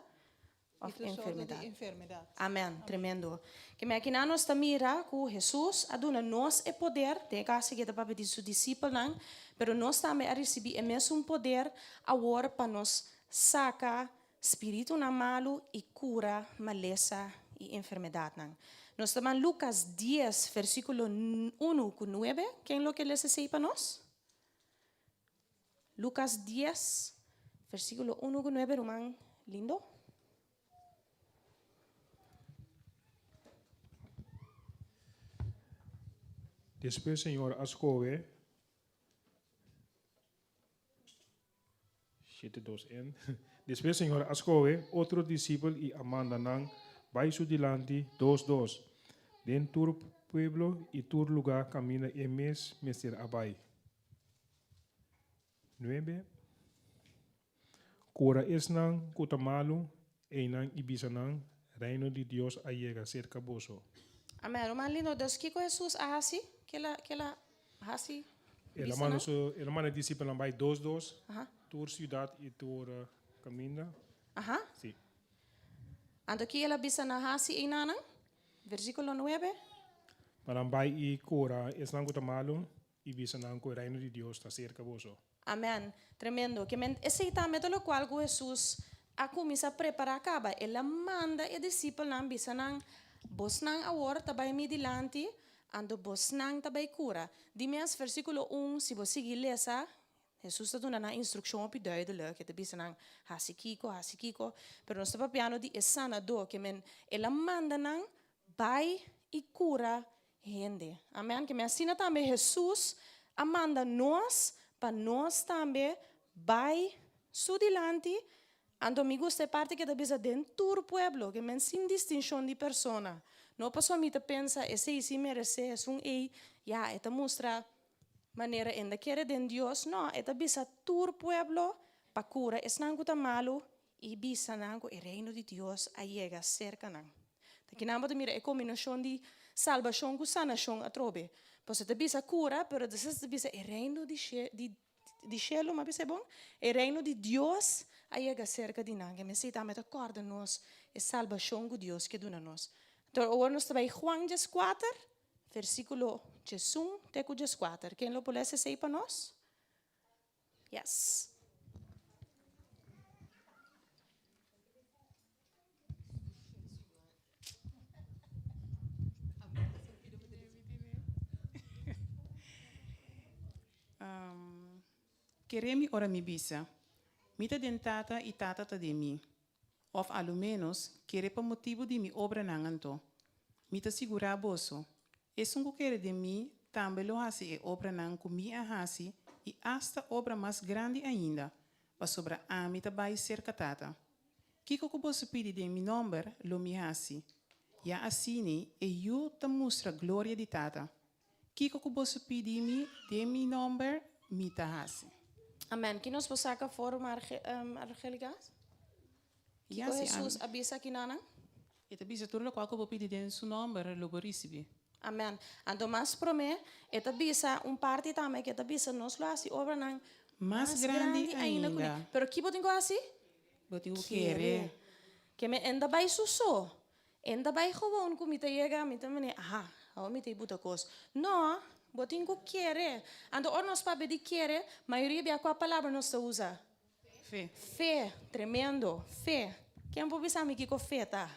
of enfermidade. Amém. Tremendo. Que me aqui na nós mira que Jesus aduna nós é poder, tem que seguir da papai de seu discípulo não, pero nós também a receber é mesmo poder agora para nós sacar espírito na malo e cura maleza e enfermidade não. Nós estamos em Lucas 10, versículo 1 com 9. Quem lo que lê se para nós? Lucas 10, versículo 1 con 9, Román, lindo. Después, Señor, ascove. 7:2n. Después, Señor, ascove otro discípulo y amanda nan vai su delante 2:2. Den tur pueblo y tur lugar camina en mes mester abai. 9. Cora es nan kutamalo e nan ibisanan reino de Dios allega cerca boso. Amém. Román, lindo. Deus que Jesus assim, que ela assim. El hermano discípulo vai 2:2. Tur ciudad y tur camina. Ajá. Sí. Ando que ela bisa na assim e nana. Versículo 9. Para vai e cora es nan kutamalo ibisanan ko reino de Dios está cerca boso. Amém. Tremendo. Que esse também é o qual Jesus a começa a preparar acaba. Ela manda e discípulo não bisa não bos não agora tabai me dilante, ando bos não tabai cura. Dimes versículo 1, se você seguir lesa, Jesus está dando uma instrução para duidelijk, que te bisa não hasikiko, pero nós estamos piano de sanador, que ela manda não vai e cura gente. Amém. Que assim também Jesus manda nós para nós também vai sudilante ando me gusta parte que da bisa dentro do pueblo que men sin distinção de persona não passou me pensa esse se merece é ja eta mostra maneira ainda querer de Deus não eta bisa tur pueblo para cura es não guta malo e bisa não o reino de Deus a chega cerca não que não pode mira é combinação de salvação com sanação a trobe. Posso te bisa cura, pero depois te bisa o reino de cielo, mas é bom? O reino de Deus aí chega cerca de nós. Me sei também acorda nós e salvação com Deus que dona nós. Então, agora nós estamos em Juan 4, versículo 1 até 4. Quem lo pode ser para nós? Yes. Queremi ora mi bisa. Mita den tata e tata ta de mi. Of ao menos, quere pa motivo de mi obra nanganto. Mita segura boso. Esungu quere de mi, também lo hasi e obra nang kumi a hasi, e hasta obra mais grande ainda, pa sobra a mita bai cerca tata. Kiko ko boso pidi de mi number, lo mi hasi. Ja assini e io ta mostra gloria di tata. Kiko ko boso pidi mi de mi number, mi ta hasi. Amém. Que nos posaca forma Argeligas? Ja, Kiko si Jesus abisa kinana? e ta bisa turlo qual ko bo pidi den su number, lo bo risibi. Amém. Ando mais prome, eta bisa parte também que eta bisa nos lo assim obra nang Mais grande ainda. Pero que botingo assim? Botingo quere. Que me enda bai suso. Enda bai gewoon ku mita yega mita mene aha, ao mita ibuta kos. No, botingo quere. Ando ornos pa bedi quere, maioria bia qual palavra nos se usa? Fé. Fé, tremendo, fé. Quem pode pensar me que com fé tá?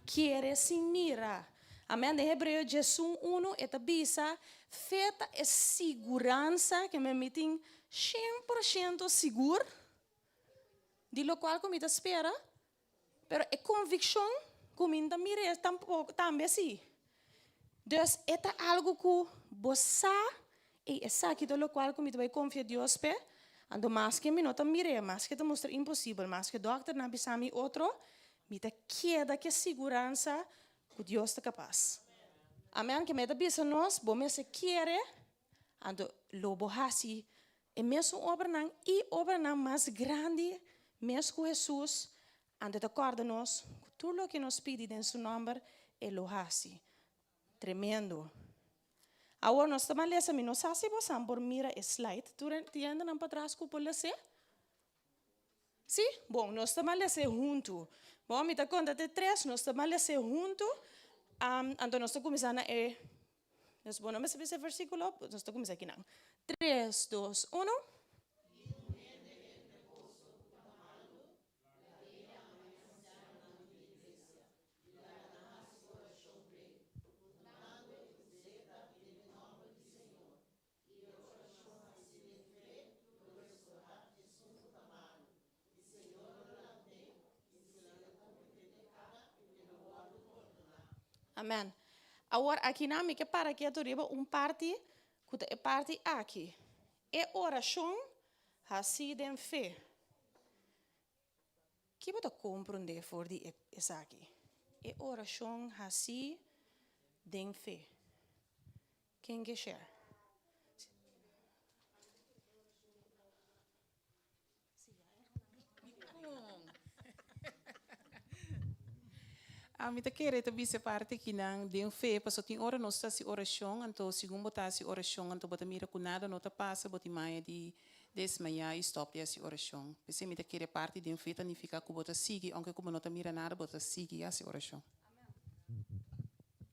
Quiere sin mira. Amém. De Hebreu, Jesus 1, eta bisa, fé é segurança que me metem 100% seguro, de lo qual como te espera, pero é convicção como ainda mira tampouco também assim. Dus é algo que você e essa que do lo qual como te vai confiar Deus pe, ando mais que me não mire, mais que te mostra impossível, mais que doctor na bisami outro. Me te queda que segurança que Deus é capaz. Amém. Que me te bisa nós, bom me se quer, ando lobo hasi, e mesmo obra não e obra não mais grande, mesmo com Jesus, ando te acorda nós, tudo o que nos pede em seu nome, ele lo hasi. Tremendo. Agora nós estamos lendo, nós hasi você por mira slide, tu entiende não para trás que pode ser? Sim? Bom, nós estamos lendo junto. Bom, me dá conta de 3, nós estamos lendo junto. Então nós estamos começando nós vamos ver esse versículo, nós estamos começando aqui não. 3, 2, 1. Amém. Agora, aqui na minha para que eu teriba parte, que é parte aqui. É oração, assim de fé. Que você compreender for de essa aqui? É oração, assim de fé. Quem quer share? Me te quere te bisa parte que não de fé, passo tem hora nós está se oração, então segundo botar se oração, então bota mira com nada não te passa, bota maia de desmaiar e stop de se oração. Pense me te quere parte de fé, significa que bota sigue, aunque como não te mira nada, bota sigue a se oração.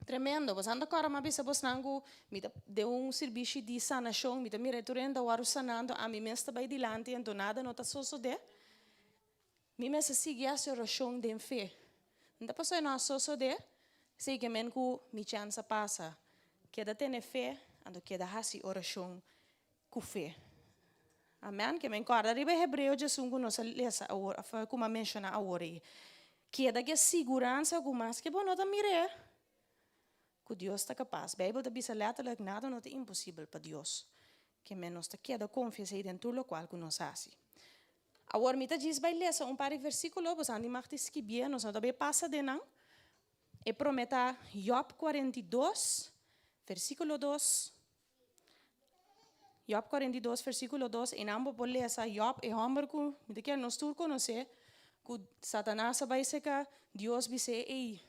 Tremendo, você anda agora mas bisa bos nango, me de serviço de sanação, me mira tu renda o aru sanando, a mim mesmo vai dilante, então nada não tá só de. Me mesmo sigue a se oração de fé. Não passou na só de, sei que men ku mi chance passa, que da ter fé, ando que da hasi oração com fé. Amém. Que men corda ribe Hebreu Jesus ku nos lesa agora, foi como menciona agora, que da que segurança ku mas que bom não tá mire, que Deus está capaz. Bíblia da bisa letterlijk nada não é impossível para Deus. Que men nos tá que da confiança dentro do qual ku nos hasi. Agora, me diz vai ler par de versículos, você anda mais escrever, nós também passa de não. E prometa Job 42, versículo 2. Job 42, versículo 2. E não vou ler essa Job e homem que me quer nós todos conhecer que Satanás vai ser que Deus vai ser ei.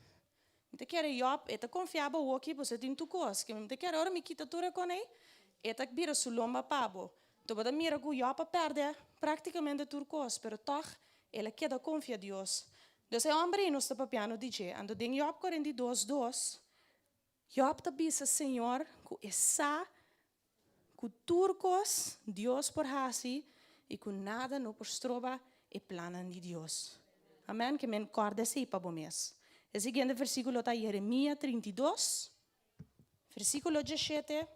Me quer Job, e te confiava o que você tem tu coisa, que me quer ora me quita tudo com ele, e te vira sulomba pabo. Então, você mira que o Job perde praticamente tudo coisa, pero toch, ele queda confia em Deus. Então, é homem não está papiando de dizer, ando em Job 42, 2, Job te disse, Senhor, que essa, que tudo coisa, Deus por hasi, e que nada não postroba e plano de Deus. Amém? Que me encorda assim para vocês. O seguinte versículo está em Jeremias 32, versículo 17.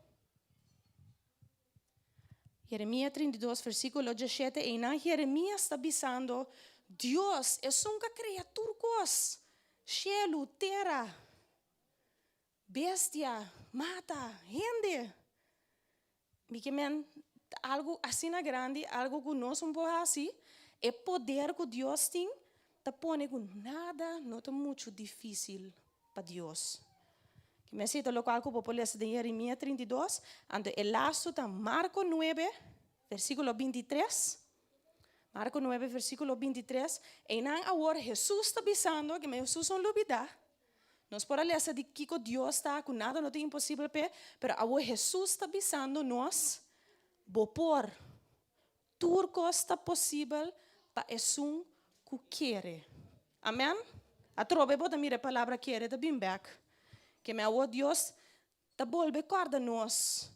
Jeremías 32, versículo 17. E na Jeremías está dizendo, Deus é uma criatura, cielo, terra, bestia, mata, gente. Porque, man, algo assim na grande, algo que nós um pouco assim, é poder que Deus tem, te põe com nada, não é muito difícil para Deus. Que me cita lo qual que vou ler de Jeremías 32, ando el laço está Marco 9, versículo 23. Marco 9, versículo 23. E não agora Jesus está dizendo que Jesus não olvida. Nós podemos ler de que Deus está com nada, não é impossível, mas agora Jesus está dizendo nós, vou pôr tudo que está possível para um que quer. Amém? A trobe pode mirar a palavra quer, está bem back. Que meu Deus está volve guarda nós.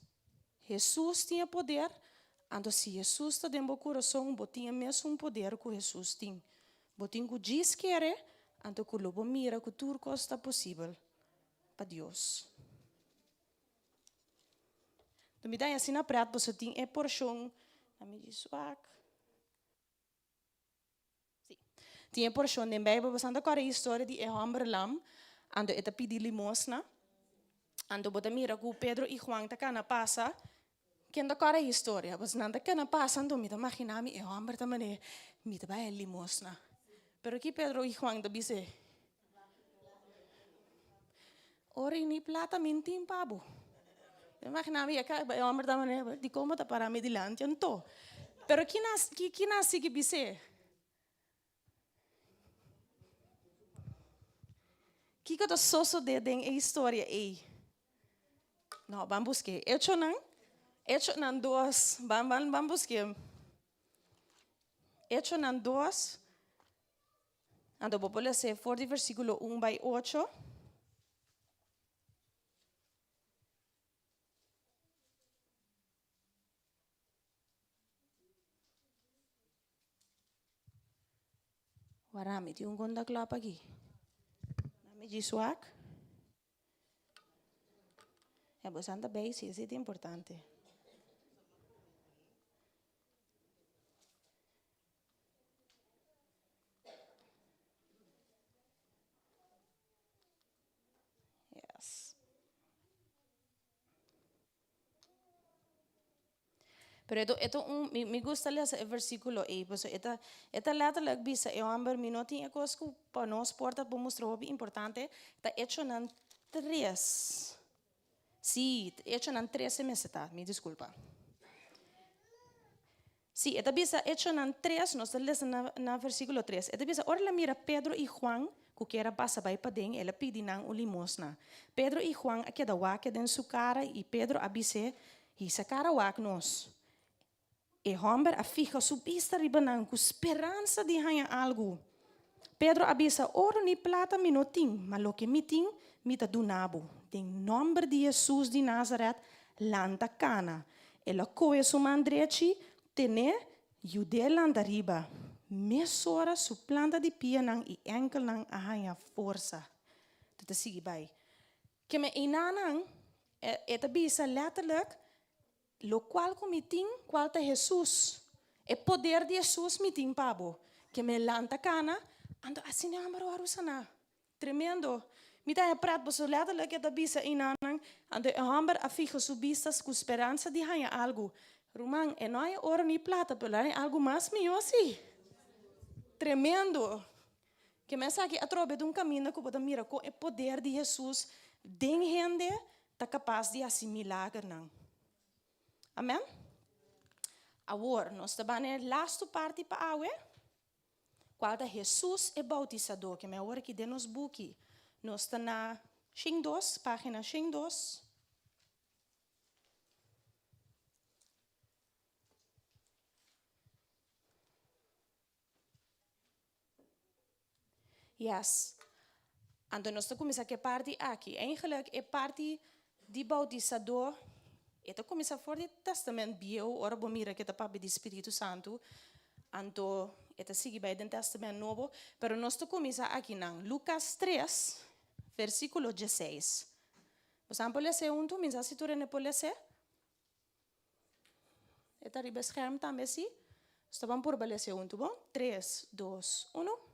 Jesus tinha poder, então se Jesus está dentro do coração, você tinha mesmo poder que Jesus tem. Você tem que diz quer, então que lobo mira que tudo está possível para Deus. Então me dá assim na prática, você tem a porção, na me diz Tem a porção de Bíblia, você anda com a história de homem lam, ando eta pedi limosna, ando bota mira que Pedro e Juan ta cana passa, que anda com a história, você nanda cana passa, ando me imagina mi homem também me ta vai limosna, pero que Pedro e Juan ta bise, ora ni plata mintim pabo, imagina mi acá homem também de como ta para me dilante anto, pero que nasce que bise que eu só de a história aí? Não, vamos buscar. Hecho não dois, vamos buscar. Hecho não dois. Ando vou ler se for de versículo 1-8. Warami, tem gonda clapa aqui. De swag. É bastante base, isso é importante. Yes. Pero me gusta ler esse versículo aí, porque letterlijk bisa eu amber minuto e coisa que para nós porta para mostrar o importante, está hecho nan 3. Sí, hecho nan 13 meses, tá? Me desculpa. Sí, está bisa hecho nan 3, nós lemos na versículo 3. Está bisa, ora mira Pedro e Juan, que era passa vai para dentro, ela pedi nan o limosna. Pedro e Juan aqui da wak den sua cara e Pedro abise, e sa cara wak nós. E homem a fica subista ribanan com esperança de ganhar algo. Pedro avisa, ouro ni plata me não tem, mas lo que me tem, me tá donado. Em nome de Jesus de Nazareth, lanta cana. Ela coe su mandrechi, tene, jude lanta riba. Mesora su planta de pia nang e enkel nang a ganhar força. Dat sigue bij. Que me inanang, eta bisa letterlijk, lo qual comitim qual te Jesus é poder de Jesus mitim pabo que me lanta cana ando assim amaro arusana tremendo me dá prato so letterlijk que da bisa inanang ando amber a fijo subistas com esperança de ganhar algo rumang e não é hora ni plata pero é algo mais meu assim tremendo que me sabe a trobe de caminho que pode mirar com o poder de Jesus den gente tá capaz de assimilar não. Amen? Agora, nós estamos na last parte para a quando Jesus é bautizador, que é agora que de nos buki. Nós estamos na 2, página 2. Yes. Então, nós começamos a parte aqui. Eigenlijk é parte de bautizador. Eta começa fora do Testamento bio, ora bom mira que está para o Espírito Santo, anto eta sigue bem do Testamento Novo, pero nós começa aqui na Lucas 3, versículo 16. Você pode ler tu, mas se tu não pode ler, Eta riba scherm também sim. Estavam por beleza um, bom? 3, 2, 1.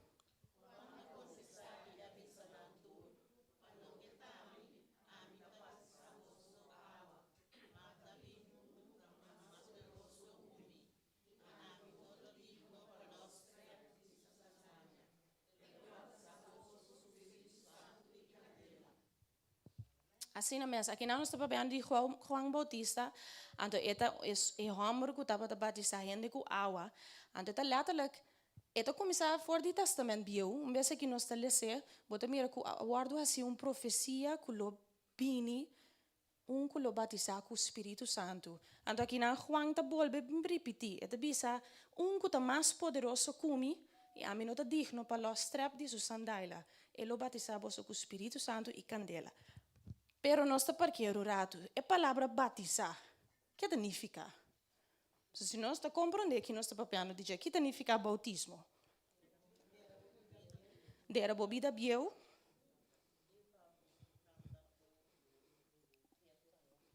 Assim na mesa, aqui não está babando de Juan Bautista, então eta é homem que estava batizar gente com água, então eta letterlijk, eta começar for de testamento bio, vez que nós está lese, bota mira que aguardo assim profecia que lo bini, que lo batizar com o Espírito Santo. Então aqui na Juan está volve repetir, eta bisa que está mais poderoso que e a mim não está digno para los strap de sua sandália, ele batizar com o Espírito Santo e candela. Pero nós está parqueiro rato. É palavra batizar. O que significa? Se nós está compreender que nós está papiando dizer que significa bautismo. Dera bebida bieu.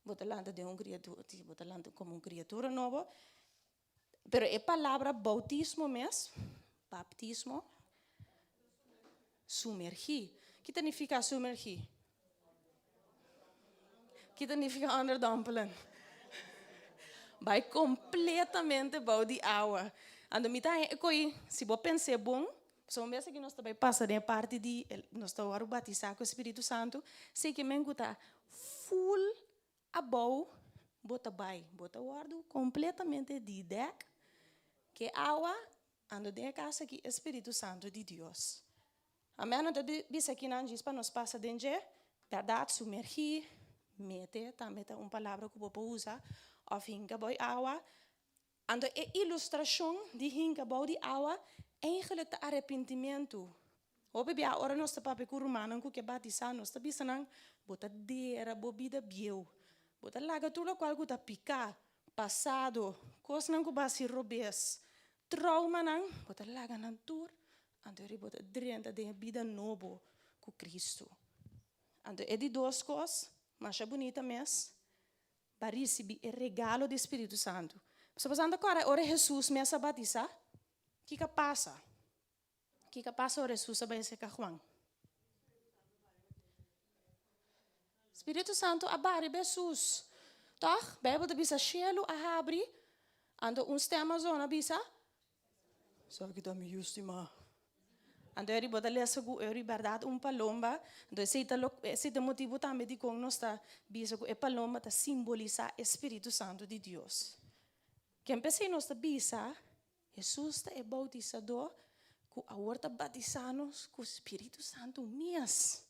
Botalanda de criatura, botalanda como criatura nova. Pero é palavra bautismo mesmo. Baptismo. Sumergir. O que significa sumergir? Que significa underdompelen. Vai completamente bom de água. Ando me tá se você pensar bom, só mesmo que nós também passa de parte de nós estamos batizar com o Espírito Santo, sei que me gusta full abou, bota guardo completamente de deck que água ando de casa que Espírito Santo de Deus. Amém. Não bisa aqui não diz para nós passa de verdade sumergir mete, também tá palavra que você usa, ou hinga boy água. Ando é ilustração de hinga boy de água, eigenlijk de arrependimento. O bebê a hora nós tá papi com romano que batizar nós tá bisanang, bota dera bobida bieu, bota laga tudo qual que tá picar, passado, coisa não que basi robes, trauma não, bota laga nan tur, ando é bota drenta de vida novo com Cristo. Ando é de duas coisas. Mas é bonita mesmo, para receber o regalo do Espírito Santo. Se você anda agora, ora Jesus me essa batizar, o que passa? O que passa ora Jesus vai ser Juan? Espírito Santo abare Jesus. Toch? Bijbel de bisa cielo a abri, ando tema zona bisa. Só que me justima. Ando eri bota lesa gu eri verdade palomba, ando esse motivo também de como nós está bisa gu palomba ta simboliza Espírito Santo de Deus. Que empecei nós ta bisa, Jesus ta bautizador, ku agora ta batizanos com Espírito Santo mias.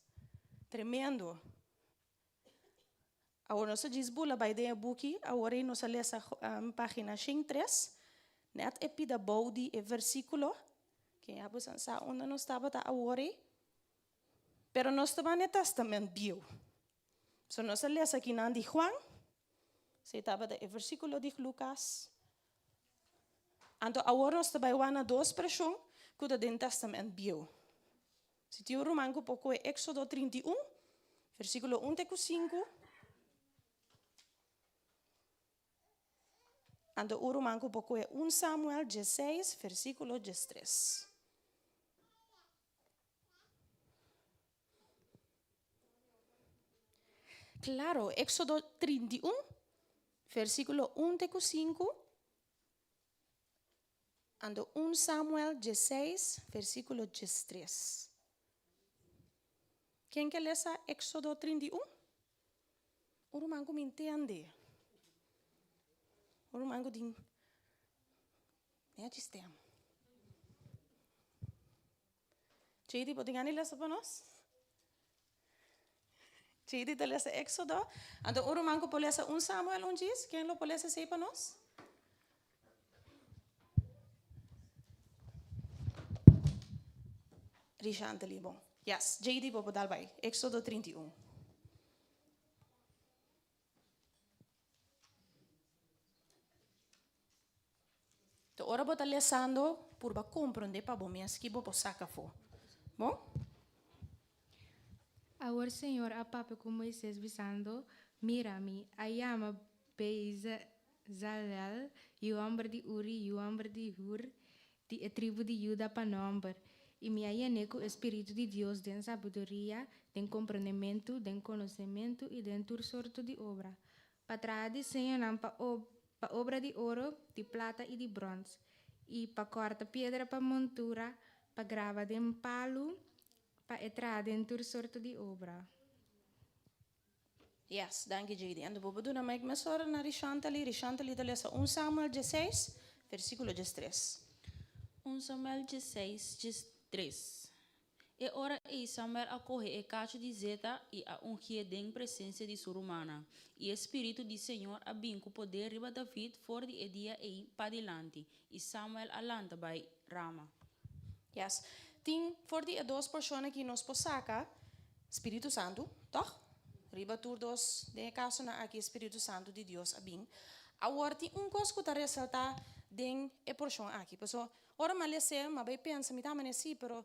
Tremendo. Agora nós diz bula by de buki, agora nós lesa página 3, net epida baudi e versículo que a pessoa sa onde nós estava a orar, pero nós estava no testamento bio. So nós lemos aqui na de Juan, se estava o versículo de Lucas. Então agora nós estava na duas pressões que do testamento bio. Se tio romango pouco é Éxodo 31, versículo 1 até 5. Então o romango pouco é 1 Samuel 16, versículo 13. Claro, Éxodo 31, versículo 1 até 5. Ando 1 Samuel 16, versículo 13. Quem quer ler Éxodo 31? O romango me entende. O romango diz, é de stem. JD, pode ganhar ler para nós? JD, te ler Éxodo. Então, o romango pode ler 1 Samuel 1 diz. Quem lo pode ler sei para nós? Richard ali, bom. Yes, JD pode dar vai. Éxodo 31. Então, ora bota lesando por ba compreender para bom mesmo que bo saca fo. Bom? Agora, Senhor, a papa com Moisés visando, mira-me, a yama beisa Zalel, Juamber de Uri, Juamber de Hur, de tribo de Judá para nombre. E me aieneco o Espírito de Deus den sabedoria, den compreendimento, den conhecimento e den tur sorto de obra. Para trazer desenho para obra de ouro, de plata e de bronze. E para corta pedra para montura, para grava den palo, para entrar den tur sorto de obra. Yes, dank je, JD. En de bobo doen ik me zorgen naar Rishantali. Rishantali te lezen 1 Samuel 16, versículo 3. 1 Samuel 16, 3. E ora e Samuel acorre e cacho de zeta e a den presença de sua humana. E Espírito de Senhor abinco poder riba David for de edia e padilante. E Samuel alanta by Rama. Yes. Tem voor die 2 personen que nos posaca, Espírito Santo, toch? Riba tur dos de caso na aqui Espírito Santo de Deus abin. Agora tem coisa que está ressaltar den e porção aqui. Pessoal, ora malese, mas bem pensa, me também assim, pero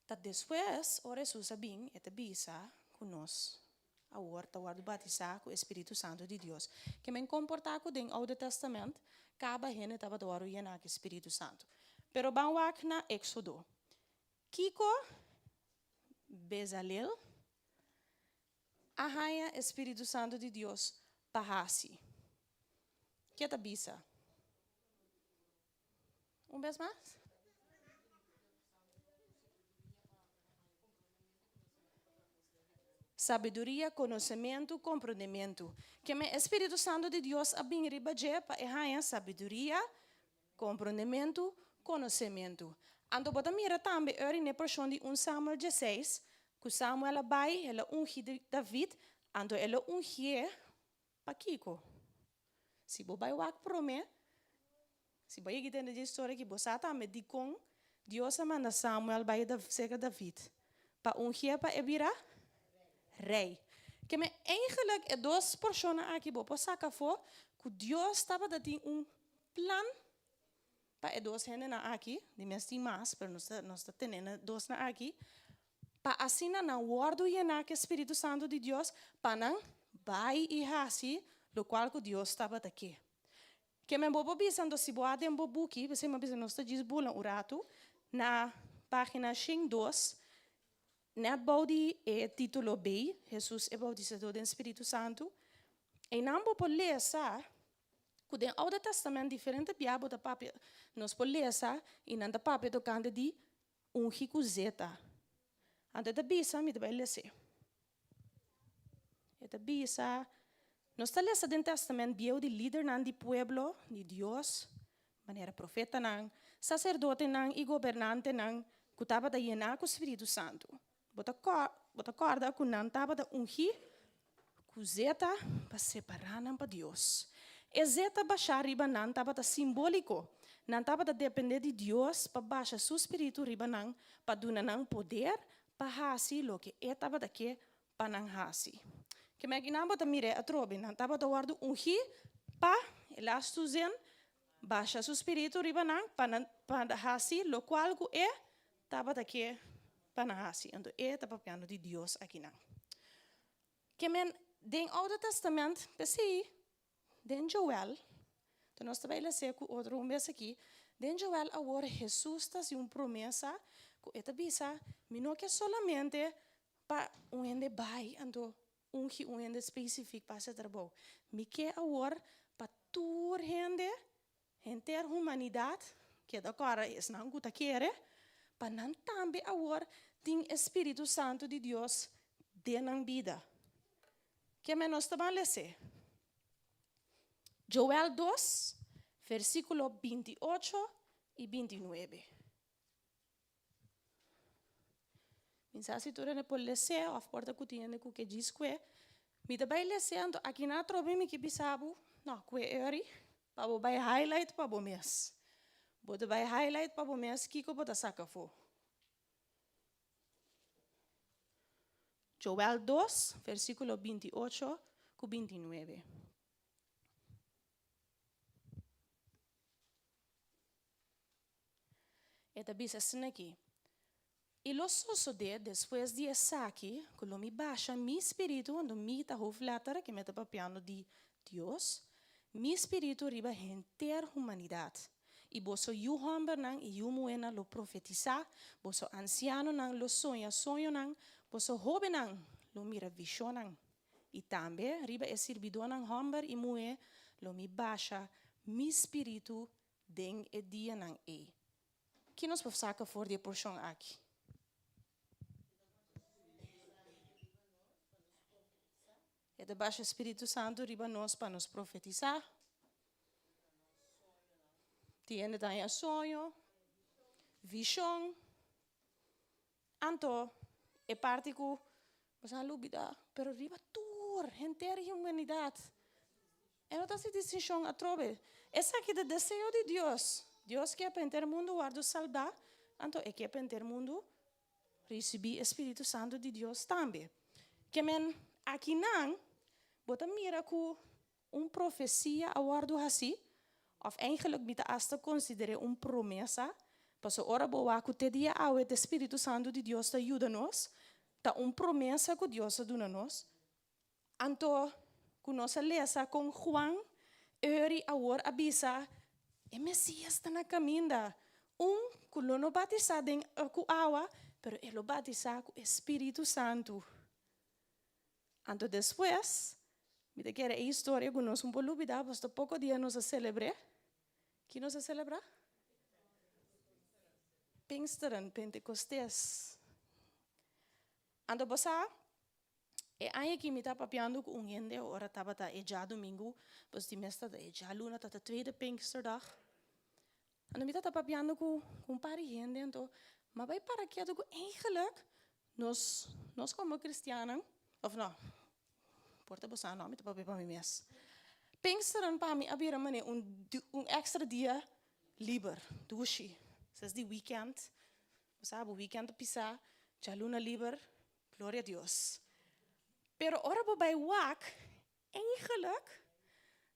tá depois, ora Jesus abin e te bisa conosco. Agora tá guardo batizar com o Espírito Santo de Deus. Que me comportar com den Oude Testamento, caba hene tava do aro na aqui Espírito Santo. Pero banwak na Éxodo. Kiko Bezalel Ahaya Espírito Santo de Deus Bahasi. Que é bisa? Vez mais? Sabedoria, conhecimento, compreendimento. Que o Espírito Santo de Deus abin ribaje para ahaya sabedoria, compreendimento, conhecimento. Ando bota mira também eri ne person de 1 Samuel 16. Que Samuel abai, ela ungi David, ando ela ungi pa Kiko. Se bo bai wak prome, se bo yegi tende de história que bo sata me dikong, Dios manda Samuel bai sega David. Pa ungi pa ebira rei. Que me eigenlijk 2 personen aqui bo posaka fo, que Dios estava dando plan pa 2 hene na aqui, de mestre mas, pero nós tá tendo 2 na aqui. Pa asina na guardo na que Espírito Santo de Deus pa nang bai e hasi lo qual que Deus estava aqui. Que me bobo bisando si boa dem bobuki, você me bisando sta diz bulan urato na página 2 net baudi e título B, Jesus é bautizador do Espírito Santo. E nambo po lesa que den Oude Testamento diferente biabo da papia nos po lesa e nanda papia do cante di ungiku zeta. Ante da bisa mi deve lese. E da bisa nós tá lesa den testamento bio de líder nan di pueblo de Dios, maneira profeta nan, sacerdote nan e governante nan, que tava da yena com o Espírito Santo. Bota corda que nan tava da ungi, que zeta para separar nan para Deus. E zeta baixar riba nan tava da simbólico, nan tava da depender de Deus para baixar seu Espírito riba nan, para donar nan poder para hasi lo que estava daqui para não hasi. Que me ginamba da mire a trobe, não estava da guardo ungi pa elastuzen baixa seu espírito riba não para hasi lo qual que estava daqui para não hasi. Então estava piano de Deus aqui não. Que men den Oude Testamento pensei den Joel, então nós também lá sei que outro mês aqui den Joel agora Jesus está se promessa eta bisa, não que solamente para ende bai, ando ungi ende específico para ser trabalho. Me que agora para toda gente a humanidade, que agora é não guta querer, para não também agora tem Espírito Santo de Deus dentro da vida. Que menos também lese. Joel 2, versículo 28 e 29. Se tu não pode ler, a porta que tinha que diz que me também lendo aqui na trobe me que bisabu, não que eri, para o highlight para o mês, bota vai highlight para o mês que eu bota saca fo. Joel 2, versículo 28 e 29. Eta bisa assim aqui. E lo sucede después de aqui, quando me baixa meu espírito, quando me está ruflatara, que me está papiando de Deus, Mi espíritu riba enter humanidad. Y boso yu homber nang y yu muena lo profetiza, boso anciano nang lo sonho nang, boso joven nang lo mira vision nang. Y también riba es servidor nang homber y mue lo mi basha mi espíritu den e dia nang e. Que nos pode sacar for de porção aqui? É de baixo Espírito Santo riba nós para nos profetizar. Tiene daí sonho, visão. Anto é parte que você não lubida, pero riba tur, inteira humanidade. É outra distinção a trobe. Essa aqui é o desejo de Deus. Deus quer para o mundo guarda salvar, então é quer para o mundo receber o Espírito Santo de Deus também. Que men aqui não, bota mira que profecia a guardo assim, of eigenlijk bita hasta considere promessa, passo ora boa que te dia ao o Espírito Santo de Deus te ajuda nós, ta promessa que Deus te dá nós. Então que nós lesa com Juan, eri agora avisa, o Messias está na caminho. Que não batiza com água, pero ele batiza com o Espírito Santo. Então depois, me quer a história que nós vamos olvidar, mas pouco dia nós celebramos. Que nós celebra? Pinksteren, Pentecostés. Então você e aí que me está papiando com gente, ora estava já domingo, pois de mesta já luna, tá tweede Pinksterdag. En dan está papiando com paar gente, então, mas vai para que do eigenlijk nós como cristianos, of não, porta bossa não, me tá papi para mim mes. Pinksteren para mim abrir mane extra dia lieber, dushi. Sas die weekend, sabe weekend pisa, já luna lieber, glória a Deus. Pero ora bij wak, eigenlijk,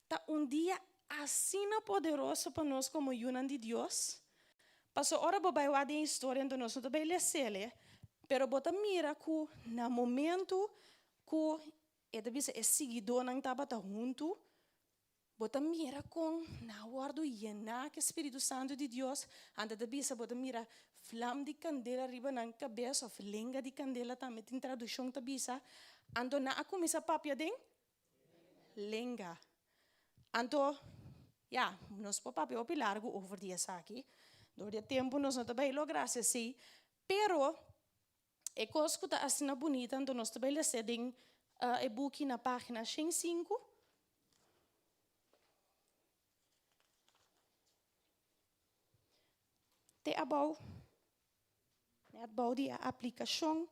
dat dia assim poderoso para nós como yunan de Deus. Passo ora bij wak de história então nós não também ler, pero bota mira que na momento que deve ser seguidor não estava junto, bota mira com na guardo llena que Espírito Santo de Deus, anda deve ser bota mira flam de candela riba na cabeça, of lenga de candela também tem tradução tabisa. Ando na ako misa papia ding lenga. Ando ja, nos papia opi largo over die saki. Door die tempo nos não também lograsse sim, pero e cosco tá assim na bonita, ando nos também le seding e book na página 5. Te abou. Net bou die aplicação.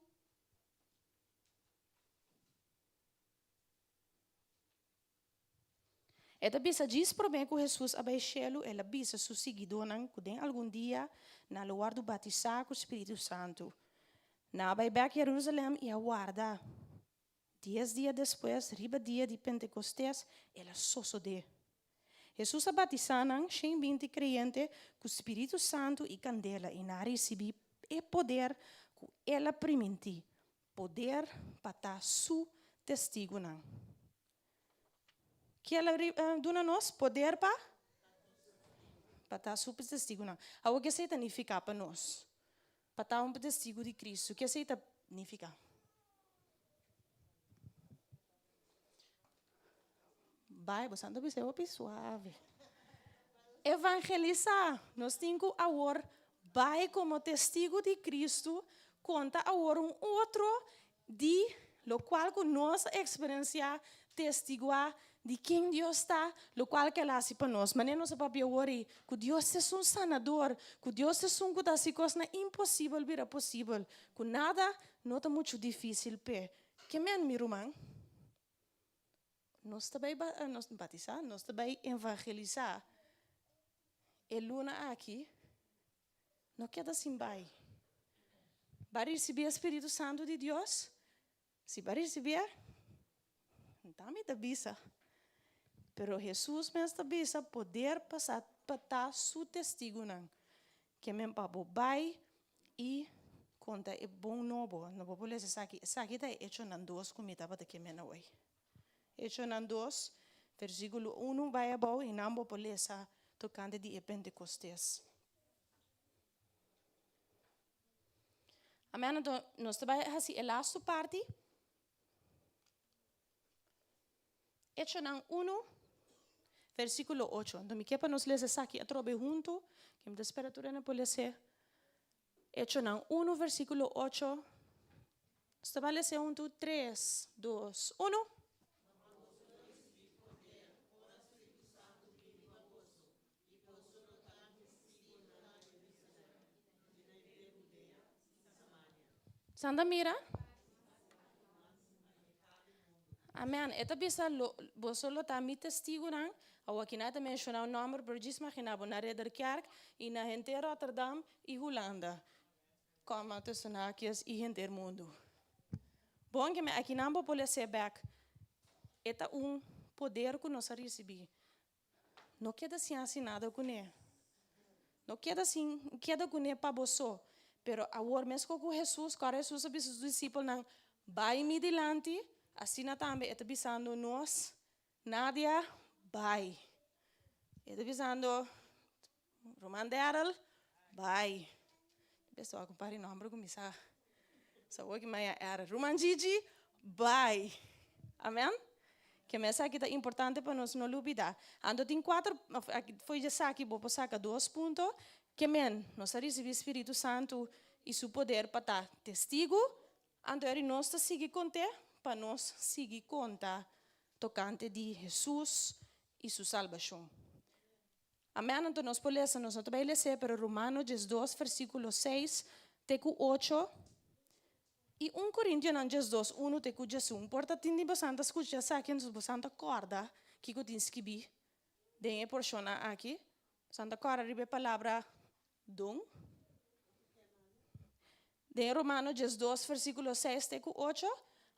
Eta bisa diz por bem que Jesus abaixelo, ela bisa su seguidor não que tem algum dia na lugar do batizar com o Espírito Santo. Na vai back Jerusalém e aguarda. 10 dias depois, riba dia de Pentecostés, ela sosode. Jesus a batizar não, sem 20 crente com o Espírito Santo e candela e na recebi e poder que ela primenti, poder para su testigo não. Que ela dona nós poder para estar super testigo não. Algo que seita significa para nós, para estar testigo de Cristo. Que seita significa? Vai, você anda bem suave. Evangelizar, nós temos que agora vai como testigo de Cristo, conta agora outro de lo qual que nós experienciar testiguar de quem Deus está, lo qual que ela hace para nós. Mas não se pode worry que Deus é um sanador, que Deus é um que dá se coisa impossível vira possível, que nada não é muito difícil pe. Que men meu irmão? Nós também nós batizar, nós também evangelizar. E luna aqui, não queda assim vai. Vai receber o Espírito Santo de Deus? Se vai receber, então me avisa. Pero Jesus me avisa poder passar para su testigo não. Que me papo vai e conta é bom novo. Não vou ler essa aqui está hecho nan dos como estava de que me não é. Hecho nan dos, versículo 1, vai abau e nambo polesa tocante de Pentecostés. Amém, então nós também assim a last parte. Hechos 1, versículo 8. Então me quer para nós ler isso aqui a trobe junto, que me espera tu na polesa. Hechos 1, versículo 8. Está vale ser 1, 3, 2, 1. Santa mira. Amém. Eta bisa bosolo ta mi testigo nang. Awa kinata menciona o nome por gisma kinabo na Ridderkerk e na gente Rotterdam e Holanda. Como tussen haakjes e gente mundo. Bom que me aqui nambo pole ser back. Eta poder que nós recebi. Não queda assim assinado com ele. Não queda assim, queda com ele para você. Pero agora mesmo com Jesus, cara Jesus abis os discípulos nang vai me delante, assim também está bisando nós, Nadia, vai. Está bisando Roman Daryl, vai. Pessoal, compare nome com missa. Só o que mais era Roman Gigi, vai. Amém? Que mesa aqui é importante para nós não olvidar. Ando tem 4, foi já aqui, vou passar 2 pontos. Que men, nós recebemos o Espírito Santo e seu poder para estar testigo, então nós seguir conta, para nós seguir conta tocante de Jesus e sua salvação. Amém? Então nós podemos ler, nós também ler para Romanos 2, versículo 6, teco 8, e 1 Coríntios 2, 1, teco 1. Porta tindi bastante escutar, sabe, nos bastante acorda, que eu tenho escrevi, tem a porção aqui, bastante acorda, ribe a palavra dom. De Romanos 2, versículo 6, teco 8,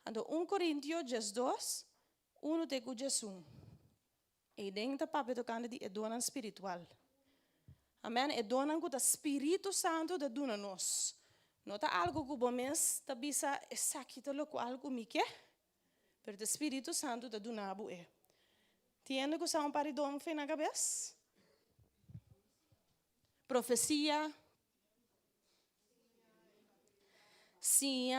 ando 1 Coríntios 2, 1, teco 1. E dentro papo tocando de dona espiritual. Amém? E dona que o Espírito Santo da dona nós. Não tá algo que o mês tá bisa exato lo que algo me quer, pero o Espírito Santo da dona abu é. Tiene que usar paridão foi na cabeça? Profecia, sim,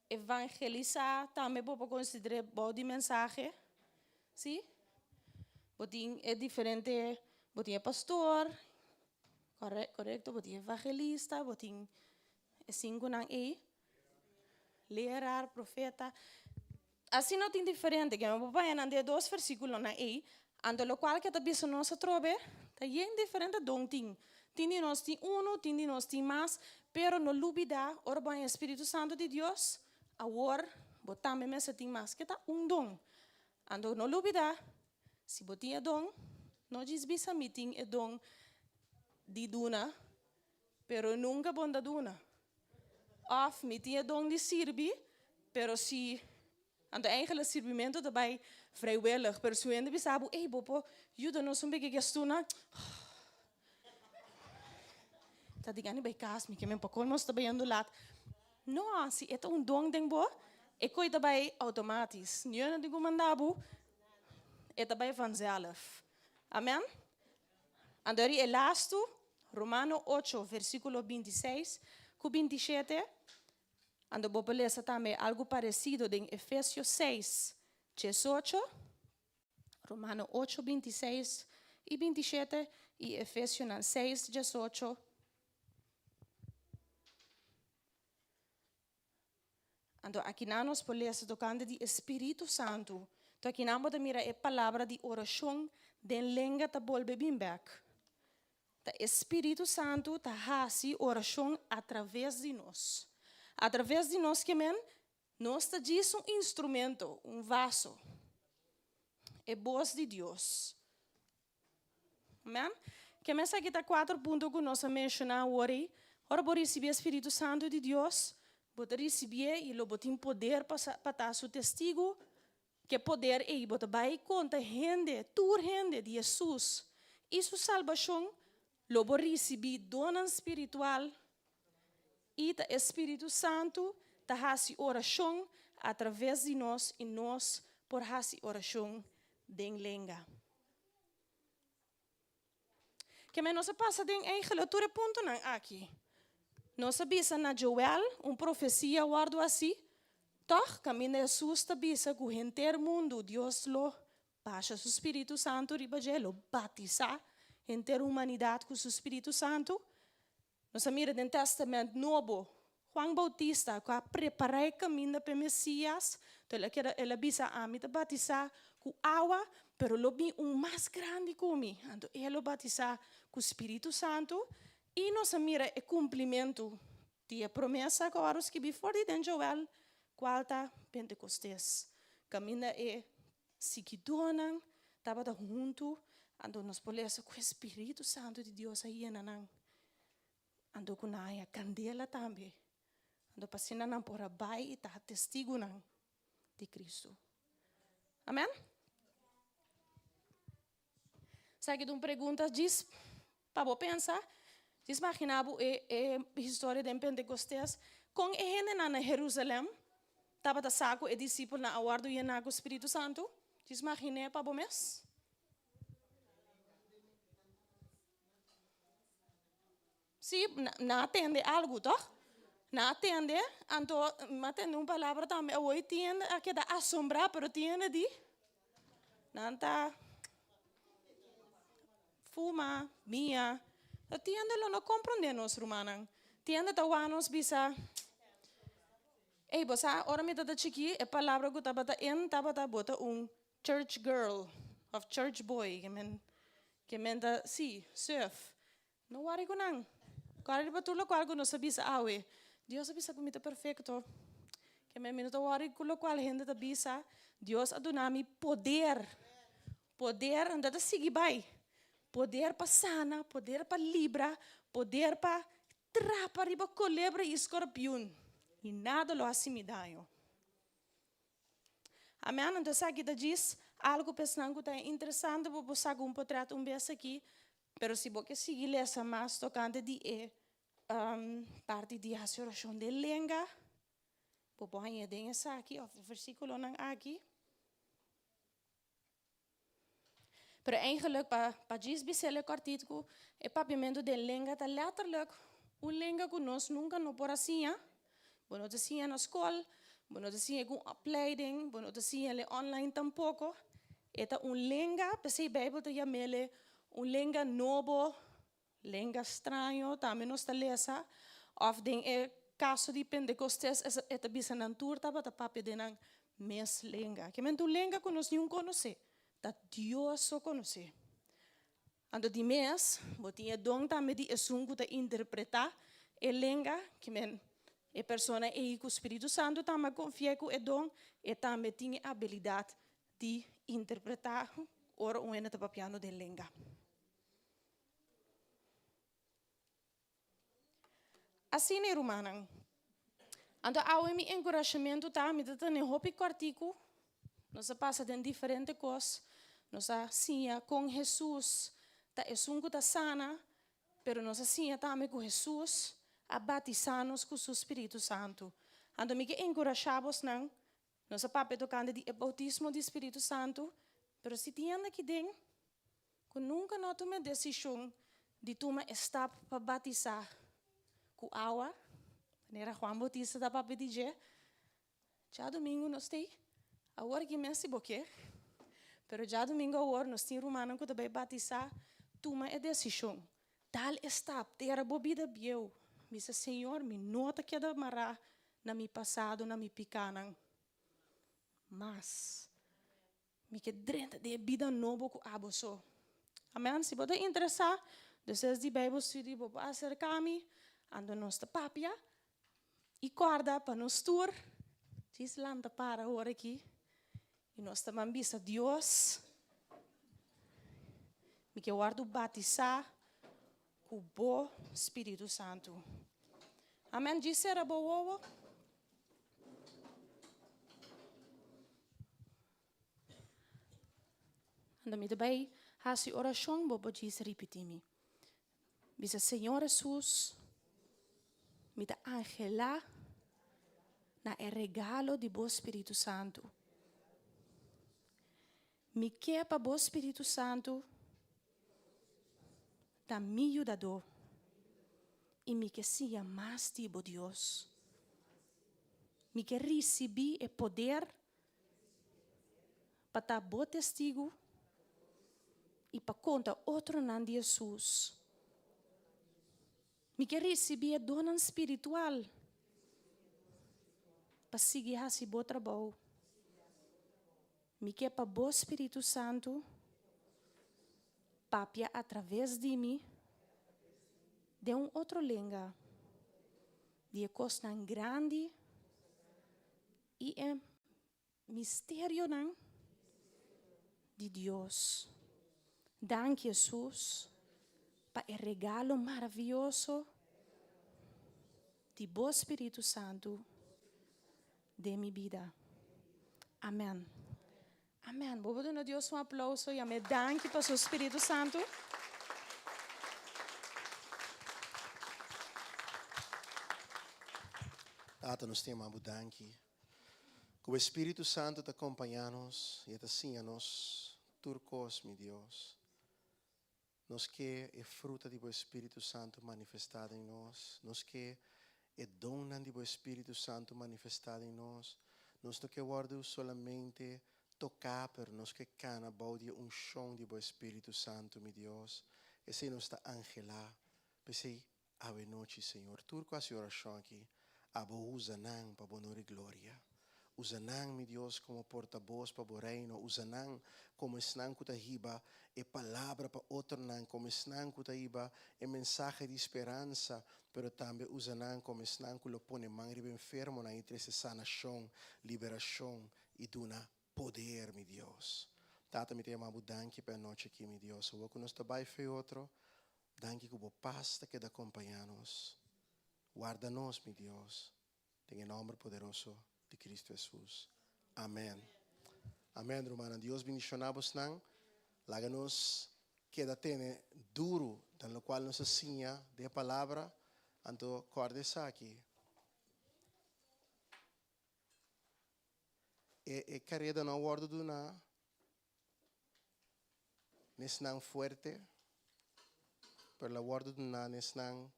evangelizar, também vou considerar boa de mensagem, sim? Botin é diferente, botin é pastor, correto, botin é evangelista, botin é cinco não é, lerar, profeta, assim não tem diferente, que meu papai ande 2 versículos não é, ando lo qual que tá bisa nossa trobe, tá bem diferente dom ting. Tindi nós tem tindi nós tem mais, pero no lubida, ora bem Espírito Santo de Deus, agora botame mesa tem mais, que tá dom. Ando no lubida, se botinha dom, não diz bisa meeting é dom de duna, pero nunca bonda duna. Of meeting é dom de sirbi, pero se ando eigenlijk servimento daarbij vrijwillig, pero se ainda bisabo, ei bopo, ajuda-nos beetje gestuna. Tá digando bij kaas, me que me pakol mas também ando lá. Não, se é dom den bo, é coisa daarbij automatisch. Não digo mandabo, é daarbij vanzelf. Amen. Andori é lasto, Romano 8, versículo 26, com 27. Ando vou ler também algo parecido em Efésios 6, 18, Romano 8, 26 e 27 e Efésios 6, 18. Ando aqui nós podemos tocando de Espírito Santo. Então aqui nós podemos mirar a palavra de oração de língua da bolbe bimbek. O Espírito Santo está fazendo oração através de nós. Através de nós que nós estamos instrumento, vaso. É voz de Deus. Amém? Que essa aqui está 4 pontos que nós mencionamos hoje. Ora, por receber o Espírito Santo de Deus, você receber e você tem poder para estar seu testigo. Que poder é, você vai contar gente, tua gente de Jesus. E sua salvação, você receber dona espiritual. E o Espírito Santo está fazendo oração através de nós e nós por hasi oração den lenga. Que me nossa passa den leitura ponto nan aqui. Nossa bisa na Joel, profecia guardo assim. Toch, caminha Jesus bisa que o inteiro mundo, Deus lo baixa o Espírito Santo riba lo batiza inteira humanidade com o Espírito Santo. Nossa mira no Testamento Novo, Juan Bautista, que preparar o caminho para o Messias, então ela bisa a mim batizar com água, pero lo vi mais grande que mim, então ele batizar com o Espírito Santo, e nossa mira é cumprimento de promessa que agora que before de Joel, quarta Pentecostes, caminho é seguidonan, estava junto, então nós podemos com o Espírito Santo de Deus aí nanang, ando com a candela também. Ando passando nan por abai e tá testigo nan de Cristo. Amém? Sabe que pergunta diz, para pensar, diz imaginava a história de Pentecostes, com a gente na Jerusalém, estava da saco e discípulo na aguardo e na Espírito Santo, diz imaginei para mês. Sim, não atende algo, tá? Não atende, então, atende uma palavra também, hoje tiene a que assombrar, pero tiene de, não está, fuma, minha, tiene lo não compreendemos, romana, tiene da wanos bisa, você, ora me dá chiqui, a palavra que estava bota church girl, of church boy, que men da, sim, surf, não worry com não. Quando eu tudo qual não sabia awe, Deus sabia como é perfeito. Que me minuto hora com o qual gente sabia, Deus adonami poder anda da seguir vai, poder para sana, poder para libra, poder para trapa riba culebra e escorpião, e nada lo assimidaio. Amém. Então sabe que diz algo pensando que é interessante, vou buscar portrait vez aqui. Pero se você seguir essa mais tocante de parte de oração de lenga, vou pôr essa aqui, o versículo não aqui. Pero eigenlijk para diz bisele cortito, é papimento de lenga tá letterlijk, lenga que nós nunca não por assim, não te assim na escola, não te assim com opleiding, não te assim online tampouco. É lenga, pensei Bíblia te chamele lenga novo, lenga estranho, também nós lesa, of den caso de Pentecostes, é bisa nan tour taba ta papi de nan mes lenga. Que men tu lenga que nós não conhece, ta Deus só conhece. Ando di mes, botinha dom também de esungo ta interpretar lenga, que men persona com o Espírito Santo também confia com dom, também tem a habilidade de interpretar ora ena ta papiano de lenga. Assim é romana. Então, ao meu encorajamento tá, me dá nem hopi quartico, nós passa de diferentes coisas, nós assim com Jesus, tá é sungo tá sana, pero nós assim também com Jesus, a batizar-nos com o Espírito Santo. Então, me que encorajamos não, nós papai tocando de bautismo do Espírito Santo, pero se tinha aqui dentro, que nunca não tomei decisão de tomar estar para batizar com água, era Juan Bautista da papai dizer, já domingo nós tem, agora que me se boque, pero já domingo agora nós tem romano que também batizar, toma a decisão, tal está, ter a bebida bieu, me disse Senhor, me nota que da mará na mi passado, na mi picanan, mas me que drenta de vida nova com aboso. Amém? Se você interessar, depois de Bíblia estudar, vou acercar-me, ando nossa papia, e guarda para nos tour, diz lanta para agora aqui, e nós também bisa Deus, me que guardo batizar com o Espírito Santo. Amém? Diz era boa. Anda me também, hasi oração, bobo diz repetir-me. Bisa Senhor Jesus, me dá angela na regalo de Bo Espírito Santo. Me quer para o Espírito Santo, da me ajudador, e me que seja mais tipo Deus. Me que receber o poder para estar bom testigo e para contar outro nome de Jesus. Me que receber a dona espiritual para seguir esse bom trabalho. Me que para o Espírito Santo papia através de mim de outro língua de coisa grande e mistério de Deus. Danke, Jesus, para o regalo maravilhoso de bom Espírito Santo de minha vida. Amém. Amém. Vou dar a Deus aplauso e me danke para o Espírito Santo. Tata, nós temos uma danke. Que o Espírito Santo te acompanha-nos e te ensina-nos turcos, meu Deus. Nos que é fruta do Espírito Santo manifestado em nós. Nos que é dona do Espírito Santo manifestado em nós. Nos que guarda solamente tocar, pero nos que cana baudia chão do Espírito Santo, meu Deus. E se nos está angela, pensei, ave noite, Senhor. Turco a sua oração aqui. Abo usa nang para honor e glória. Usa nang, meu Deus, como porta-voz para o reino. Usa nang como esnang kutahiba e palavra para outro nang como esnang kutahiba e mensagem de esperança. Pero também usa nang como esnang que lo pone mangribe enfermo na entre sanação, liberação e duna poder, meu Deus. Tata, me tema abo danke para noite aqui, meu Deus. O que nós trabalha foi outro. Danke que o paz que da acompanha-nos. Guarda-nos, meu Deus, em nome poderoso de Cristo Jesus. Amém. Amém, irmã. Deus bendicionamos nang. Laga-nos queda tene duro, no qual nos ensina de palavra, anto cordes aqui. E carrega na guarda do na, nesnang fuerte, per la guarda do na nesnang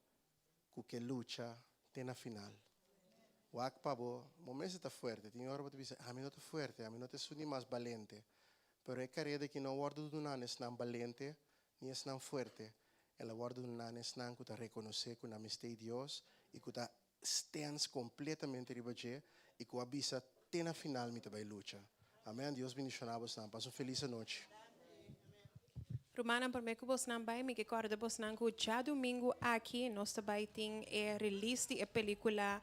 que lucha tem na final. O akpabo, momento está fuerte. Tem hora para dizer, a mim não está fuerte, a mim não está suni mais valente. Pero é carrera que não guarda do nanes não valente, nem é não fuerte. Ela guarda do nanes não que está reconhecer que na amistade de Deus e que está stands completamente ribaje e que avisa tem na final me também lucha. Amém. Deus bendicionamos não. Passo feliz noite. Romana, por mim que você não vai, me recorda você não que já domingo aqui nós também tem release de película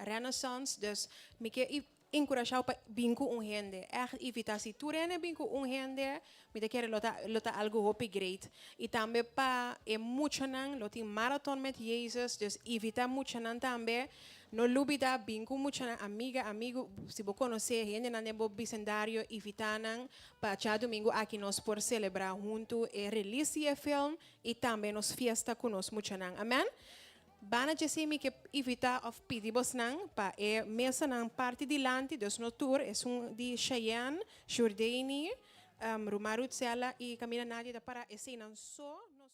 Renaissance, dus me que encorajar para bingo gente, evitar se tu rene bingo gente, me te quer lota algo hopi great. E também para muito nan, loti marathon met Jesus, dus evitar muito nan também. No lubida bingo mucho amigo se você conhecer gente na nebo bicendário evitanan para já domingo aqui nós por celebrar junto e release e film e também nos fiesta conosco mucho nan. Amém. Bana dizer que evitar of pedimos nan para mesa nan parte de lante dos no tour é de Cheyenne, Jordani, Romaru Tsela e Camila Nadia para esse nan só nos